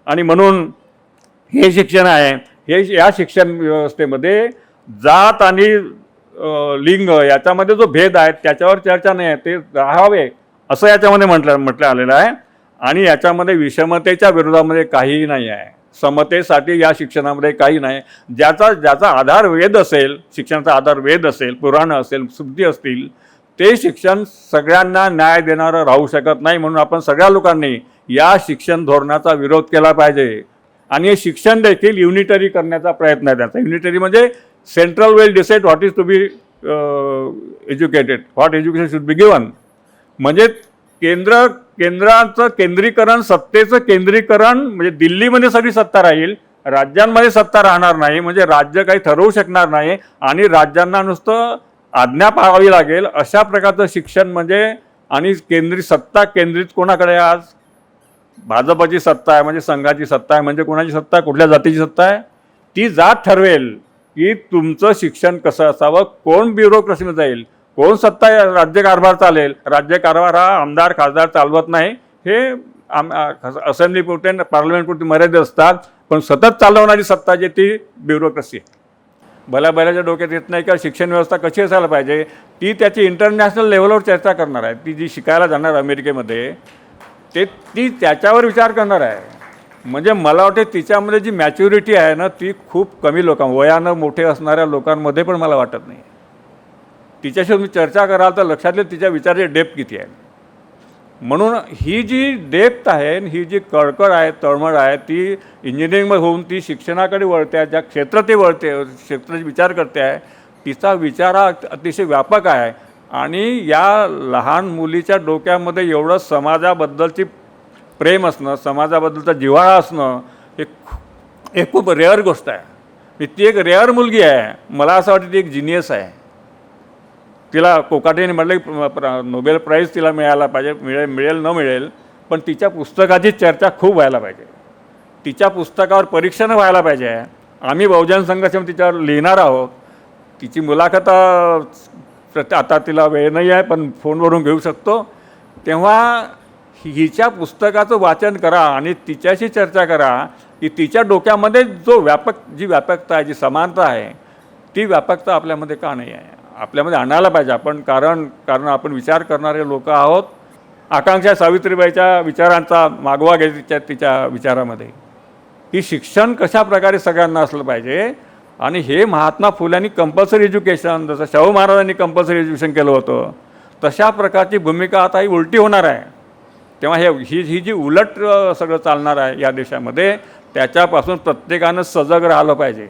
आणि म्हणून हे शिक्षण आहे, हे या शिक्षण व्यवस्थेमध्ये जात आणि लिंग याच्यामध्ये जो भेद आहे त्याच्यावर चर्चा नाही आहे. ते राहावे असं याच्यामध्ये म्हटलं आलेलं आहे. आणि याच्यामध्ये विषमतेच्या विरोधामध्ये काहीही नाही आहे. समतेसाठी या शिक्षणामध्ये काही नाही. ज्याचा आधार वेद असेल, शिक्षणाचा आधार वेद असेल, पुराणं असेल, स्मृती असतील, ते शिक्षण सगळ्यांना न्याय देणारं राहू शकत नाही. म्हणून आपण सगळ्या लोकांनी या शिक्षण धोरणाचा विरोध केला पाहिजे. आणि हे शिक्षण देखील युनिटरी करण्याचा प्रयत्न आहे त्याचा. युनिटरी म्हणजे central will decide what is to be educated, what education should be given. म्हणजे केंद्राचं केंद्रीकरण, सत्तेचं केंद्रीकरण, म्हणजे दिल्लीमध्ये सगळी सत्ता राहील, राज्यांमध्ये सत्ता राहणार नाही. म्हणजे राज्य काही ठरवू शकणार नाही आणि राज्यांना नुसतं आज्ञा पाळावी लागेल अशा प्रकारचं शिक्षण. म्हणजे आणि सत्ता केंद्रित कोणाकडे आज? भाजपची सत्ता आहे, म्हणजे संघाची सत्ता आहे. म्हणजे कोणाची सत्ता, कुठल्या जातीची सत्ता आहे? ती जात ठरवेल की तुमचं शिक्षण कसं असावं, कोण ब्युरोक्रेसीमध्ये जाईल, कोण सत्ता राज्यकारभार चालेल. राज्यकारभार हा आमदार खासदार चालवत नाही. हे असेंब्लीपुरते पार्लमेंटपुरती मर्यादित असतात. पण सतत चालवणारी सत्ता जी ती ब्युरोक्रेसी आहे. भल्याच्या डोक्यात येत नाही का शिक्षण व्यवस्था कशी असायला पाहिजे. ती त्याची इंटरनॅशनल लेवलवर चर्चा करणार आहे. ती जी शिकायला जाणार अमेरिकेमध्ये ती त्याच्यावर विचार करणार आहे. म्हणजे मला वाटते तिच्यामध्ये जी मॅच्युरिटी आहे ना ती खूप कमी वयानं मोठे असणाऱ्या लोकांमध्ये पण मला वाटत नाही. तिच्याशी तुम्ही चर्चा कराल तर लक्षात येईल तिच्या विचाराची डेप्थ किती आहे. म्हणून ही जी डेप्थ आहे, ही जी कळकळ आहे, तळमळ आहे, ती इंजिनिअरिंगमध्ये होऊन ती शिक्षणाकडे वळते आहे. ज्या क्षेत्रात ती वळते, क्षेत्राचा विचार करते आहे, तिचा विचार हा अतिशय व्यापक आहे. आणि या लहान मुलीच्या डोक्यामध्ये एवढं समाजाबद्दलची प्रेम असणं, समाजाबद्दलचा जिव्हाळा असणं हे खूप रेअर गोष्ट आहे. ती एक रेअर मुलगी आहे. मला असं वाटतं ती एक जिनियस आहे. तिला कोकाटेने म्हटलं की नोबेल प्राईज तिला मिळायला पाहिजे. मिळेल न मिळेल, पण तिच्या पुस्तकाची चर्चा खूप व्हायला पाहिजे. तिच्या पुस्तकावर परीक्षणं व्हायला पाहिजे. आम्ही बहुजन संघर्ष तिच्यावर लिहिणार आहोत. तिची मुलाखत आता तिला वेळ नाही आहे पण फोनवरून घेऊ शकतो. तेव्हा हिच्या पुस्तकाचं वाचन करा आणि तिच्याशी चर्चा करा की तिच्या डोक्यामध्ये जी व्यापकता आहे, जी समानता आहे, ती व्यापकता आपल्यामध्ये का नाही आहे. आपल्यामध्ये आणायला पाहिजे आपण. कारण आपण विचार करणारे लोक आहोत. आकांक्षा सावित्रीबाईच्या विचारांचा मागोवा घ्यायचा तिच्या विचारामध्ये की शिक्षण कशा प्रकारे सगळ्यांना असलं पाहिजे. आणि हे महात्मा फुल्यांनी कंपल्सरी एज्युकेशन, जसं शाहू महाराजांनी कंपल्सरी एज्युकेशन केलं होतं, तशा प्रकारची भूमिका आता ही उलटी होणार आहे. तेव्हा ही जी उलट सगळं चालणार आहे या देशामध्ये, त्याच्यापासून प्रत्येकानं सजग राहिलं पाहिजे.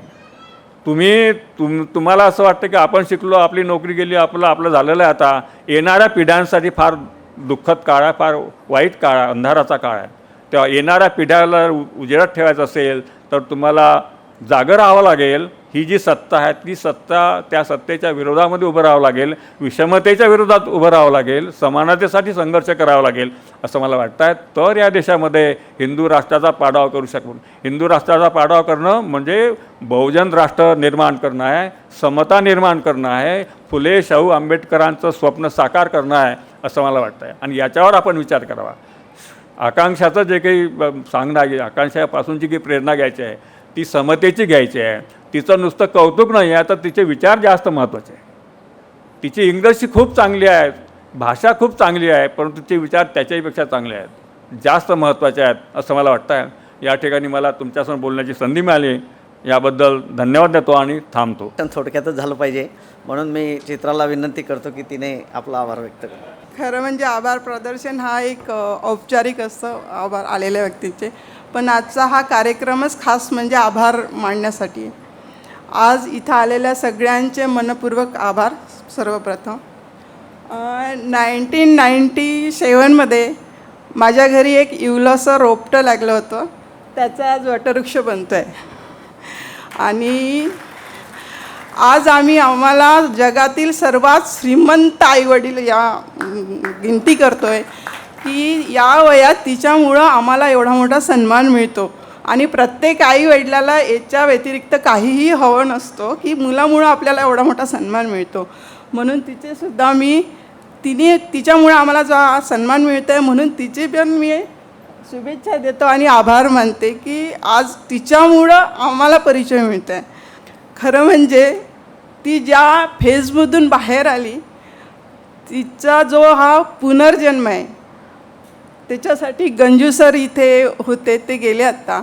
तुम्हाला असं वाटतं की आपण शिकलो, आपली नोकरी गेली, आपलं झालेलं आहे. आता येणाऱ्या पिढ्यांसाठी फार दुःखद काळ आहे, फार वाईट काळ आहे, अंधाराचा काळ आहे. तेव्हा येणाऱ्या पिढ्याला उजेडात ठेवायचं असेल तर तुम्हाला जागं राहावं लागेल. ही जी सत्ता आहे ती सत्ता, त्या सत्तेच्या विरोधामध्ये उभं राहावं लागेल, विषमतेच्या विरोधात उभं राहावं लागेल, समानतेसाठी संघर्ष करावा लागेल असं मला वाटतं आहे. तर या देशामध्ये हिंदू राष्ट्राचा पाडाव करू शकू. हिंदू राष्ट्राचा पाडाव करणं म्हणजे बहुजन राष्ट्र निर्माण करणं आहे, समता निर्माण करणं आहे, फुले शाहू आंबेडकरांचं स्वप्न साकार करणं आहे असं मला वाटतं आहे. आणि याच्यावर आपण विचार करावा. आकांक्षाचं जे काही सांगणं आहे, आकांक्षापासून जी काही प्रेरणा घ्यायची आहे ती समतेची घ्यायची आहे. तिचं नुसतं कौतुक नाही आहे तर तिचे विचार जास्त महत्त्वाचे आहे. तिची इंग्रजी खूप चांगली आहे, भाषा खूप चांगली आहे, परंतु तिचे विचार त्याच्याहीपेक्षा चांगले आहेत, जास्त महत्त्वाचे आहेत असं मला वाटतं आहे. या ठिकाणी मला तुमच्यासमोर बोलण्याची संधी मिळाली याबद्दल धन्यवाद देतो आणि थांबतो. थोडक्यातच झालं पाहिजे म्हणून मी चित्राला विनंती करतो की तिने आपला आभार व्यक्त करा. खरं म्हणजे आभार प्रदर्शन हा एक औपचारिक असतं आभार आलेल्या व्यक्तीचे, पण आजचा हा कार्यक्रमच खास म्हणजे आभार मांडण्यासाठी आहे. आज इथं आलेल्या सगळ्यांचे मनपूर्वक आभार. सर्वप्रथम 1997मध्ये माझ्या घरी एक इवलंसं रोपटं लागलं होतं, त्याचा आज वटवृक्ष बनतो आहे. आणि आज आम्हाला जगातील सर्वात श्रीमंत आईवडील या गिनती करतो आहे की या वयात तिच्यामुळं आम्हाला एवढा मोठा सन्मान मिळतो. आणि प्रत्येक आईवडिलाला याच्या व्यतिरिक्त काहीही हवं नसतो की मुलामुळं आपल्याला एवढा मोठा सन्मान मिळतो. म्हणून तिचेसुद्धा तिच्यामुळं आम्हाला जो हा सन्मान मिळतो आहे म्हणून तिचे पण मी शुभेच्छा देतो आणि आभार मानते की आज तिच्यामुळं आम्हाला परिचय मिळतो आहे. खरं म्हणजे ती ज्या फेजमधून बाहेर आली, तिचा जो हा पुनर्जन्म आहे, त्याच्यासाठी गंजू सर इथे होते, ते गेले आत्ता,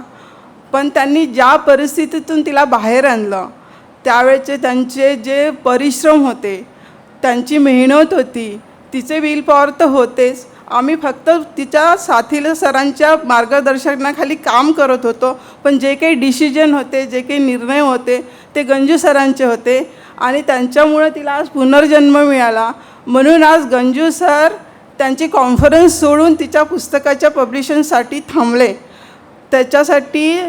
पण त्यांनी ज्या परिस्थितीतून तिला बाहेर आणलं त्यावेळेचे त्यांचे जे परिश्रम होते, त्यांची मेहनत होती, तिचे विल पॉवर तर होतेच, आम्ही फक्त तिच्या साथीला सरांच्या मार्गदर्शनाखाली काम करत होतो, पण जे काही डिसिजन होते, जे काही निर्णय होते ते गंजू सरांचे होते आणि त्यांच्यामुळं तिला आज पुनर्जन्म मिळाला. म्हणून आज गंजू सर त्यांची कॉन्फरन्स सोडून तिच्या पुस्तकाच्या पब्लिशनसाठी थांबले. त्याच्यासाठी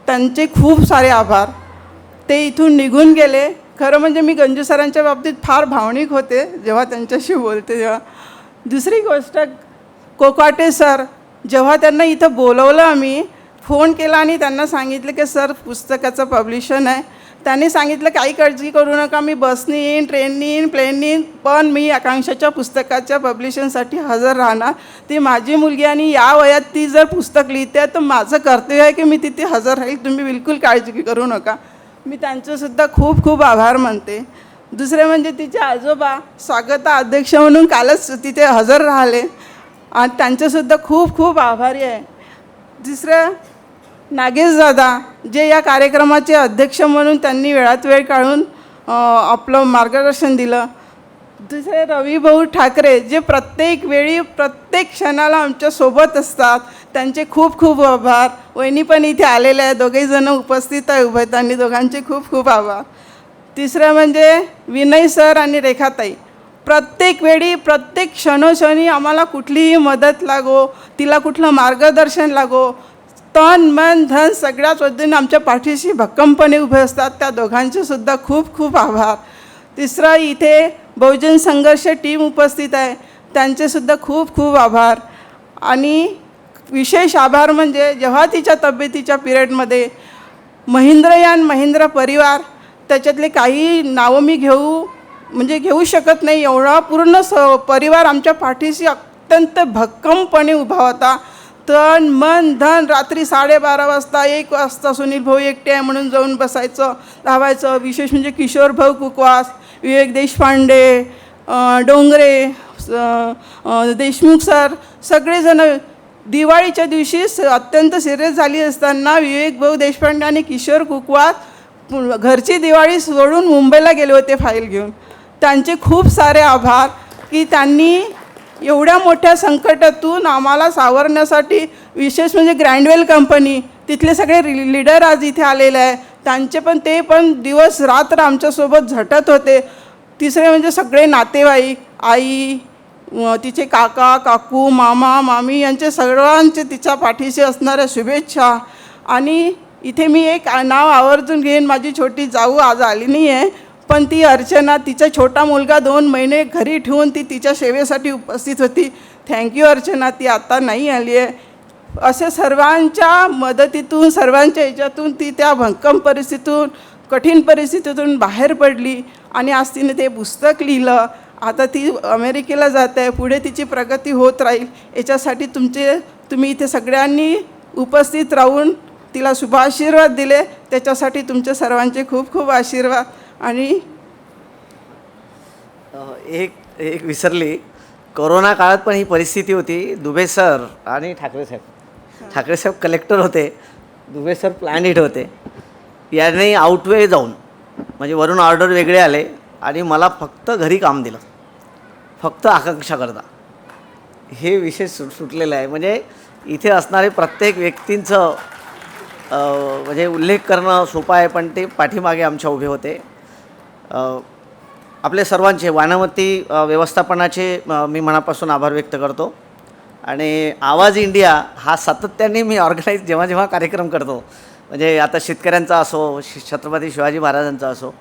त्यांचे खूप सारे आभार. ते इथून निघून गेले. खरं म्हणजे मी गंजू सरांच्या बाबतीत फार भावनिक होते जेव्हा त्यांच्याशी बोलते तेव्हा. दुसरी गोष्ट, कोकाटे सर, जेव्हा त्यांना इथं बोलवलं, आम्ही फोन केला आणि त्यांना सांगितलं की सर पुस्तकाचं पब्लिशन आहे. त्यांनी सांगितलं काही काळजी करू नका, मी बसनी येईन, ट्रेननी येईन, प्लेननी येईन, पण मी आकांक्षाच्या पुस्तकाच्या पब्लिशनसाठी हजर राहणार. ती माझी मुलगी आणि या वयात ती जर पुस्तक लिहिते तर माझं कर्तव्य आहे की मी तिथे हजर राहील, तुम्ही बिलकुल काळजी करू नका. मी त्यांचंसुद्धा खूप खूप आभार मानते. दुसरे म्हणजे तिचे आजोबा स्वागता अध्यक्ष म्हणून कालच तिथे हजर राहिले आणि त्यांचंसुद्धा खूप खूप आभारी आहे. दुसरं नागेश दादा, जे या कार्यक्रमाचे अध्यक्ष म्हणून त्यांनी वेळात वेळ काढून आपलं मार्गदर्शन दिलं. दुसरे रविभाऊ ठाकरे, जे प्रत्येक वेळी प्रत्येक क्षणाला आमच्यासोबत असतात, त्यांचे खूप खूप आभार. वहिनी पण इथे आलेल्या आहे, दोघेहीजणं उपस्थित आहे उभे, त्यांनी दोघांचे खूप खूप आभार. तिसरं म्हणजे विनय सर आणि रेखाताई, प्रत्येक वेळी प्रत्येक क्षणोक्षणी आम्हाला कुठलीही मदत लागो, तिला कुठलं मार्गदर्शन लागो, तन मन धन सगळ्याच वतीने आमच्या पाठीशी भक्कमपणे उभे असतात. त्या दोघांचेसुद्धा खूप खूप आभार. तिसरं, इथे बहुजन संघर्ष टीम उपस्थित आहे, त्यांचेसुद्धा खूप खूप आभार. आणि विशेष आभार म्हणजे जेव्हा तिच्या तब्येतीच्या पिरियडमध्ये महिंद्र परिवार, त्याच्यातले काही नावं मी घेऊ शकत नाही, एवढा पूर्ण परिवार आमच्या पाठीशी अत्यंत भक्कमपणे उभा होता. तन मन धन रात्री 12:30 वाजता 1 वाजता सुनील भाऊ एकटे आहे म्हणून जाऊन बसायचं, धावायचं. विशेष म्हणजे किशोर भाऊ कुकवास, विवेक देशपांडे, डोंगरे, देशमुख सर, सगळेजण दिवाळीच्या दिवशी अत्यंत सिरियस झाली असताना विवेक भाऊ देशपांडे आणि किशोर कुकवास घरची दिवाळी सोडून मुंबईला गेले होते फाईल घेऊन. त्यांचे खूप सारे आभार की त्यांनी एवढ्या मोठ्या संकटातून आम्हाला सावरण्यासाठी, विशेष म्हणजे ग्रँडवेल कंपनी, तिथले सगळे लीडर आज इथे आलेले आहे, त्यांचे पण ते पण दिवस रात्र आमच्यासोबत झटत होते. तिसरे म्हणजे सगळे नातेवाईक, आई, तिचे काका काकू, मामा मामी, यांचे सर्वांचे तिच्या पाठीशी असणाऱ्या शुभेच्छा. आणि इथे मी एक नाव आवर्जून घेईन, माझी छोटी जाऊ आज आली नाही आहे, पण ती अर्चना, तिचा छोटा मुलगा 2 महिने घरी ठेवून ती तिच्या सेवेसाठी उपस्थित होती. थँक्यू अर्चना, ती आता नाही आली आहे. असे सर्वांच्या मदतीतून, सर्वांच्या ह्याच्यातून ती त्या भक्कम परिस्थितीतून, कठीण परिस्थितीतून बाहेर पडली आणि आज तिने ते पुस्तक लिहिलं. आता ती अमेरिकेला जात आहे, पुढे तिची प्रगती होत राहील. याच्यासाठी तुम्ही इथे सगळ्यांनी उपस्थित राहून तिला शुभाशीर्वाद दिले, त्याच्यासाठी तुमचे सर्वांचे खूप खूप आशीर्वाद. आणि एक विसरली, कोरोना काळात पण ही परिस्थिती होती. दुबे सर आणि ठाकरे साहेब कलेक्टर होते, दुबे सर प्लॅन हिट होते. याने आउटवे जाऊन म्हणजे वरून ऑर्डर वेगळे आले आणि मला फक्त घरी काम दिलं, फक्त आकांक्षा करता. हे विशेष सुटलेलं आहे. म्हणजे इथे असणारे प्रत्येक व्यक्तींचं म्हणजे उल्लेख करणं सोपं आहे, पण ते पाठीमागे आमच्या उभे होते. आपले सर्वांचे वानामती व्यवस्थापनाचे मी मनापासून आभार व्यक्त करतो. आणि आवाज इंडिया हा सातत्याने मी ऑर्गनाईज जेव्हा जेव्हा कार्यक्रम करतो, म्हणजे आता शेतकऱ्यांचा असो, छत्रपती शिवाजी महाराजांचा असो,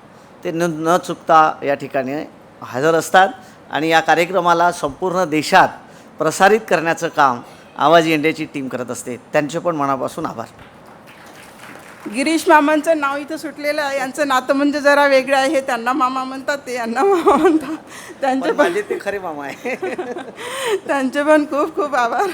ते न चुकता या ठिकाणी हजर असतात आणि या कार्यक्रमाला संपूर्ण देशात प्रसारित करण्याचं काम आवाज इंडियाची टीम करत असते. त्यांचे पण मनापासून आभार. गिरीश मामांचं नाव इथं सुटलेलं आहे. यांचं नातं म्हणजे जरा वेगळं आहे. हे त्यांना मामा म्हणतात, ते यांना मामा म्हणतात. त्यांचे पण ते खरे मामा आहे. त्यांचे पण खूप खूप आभार.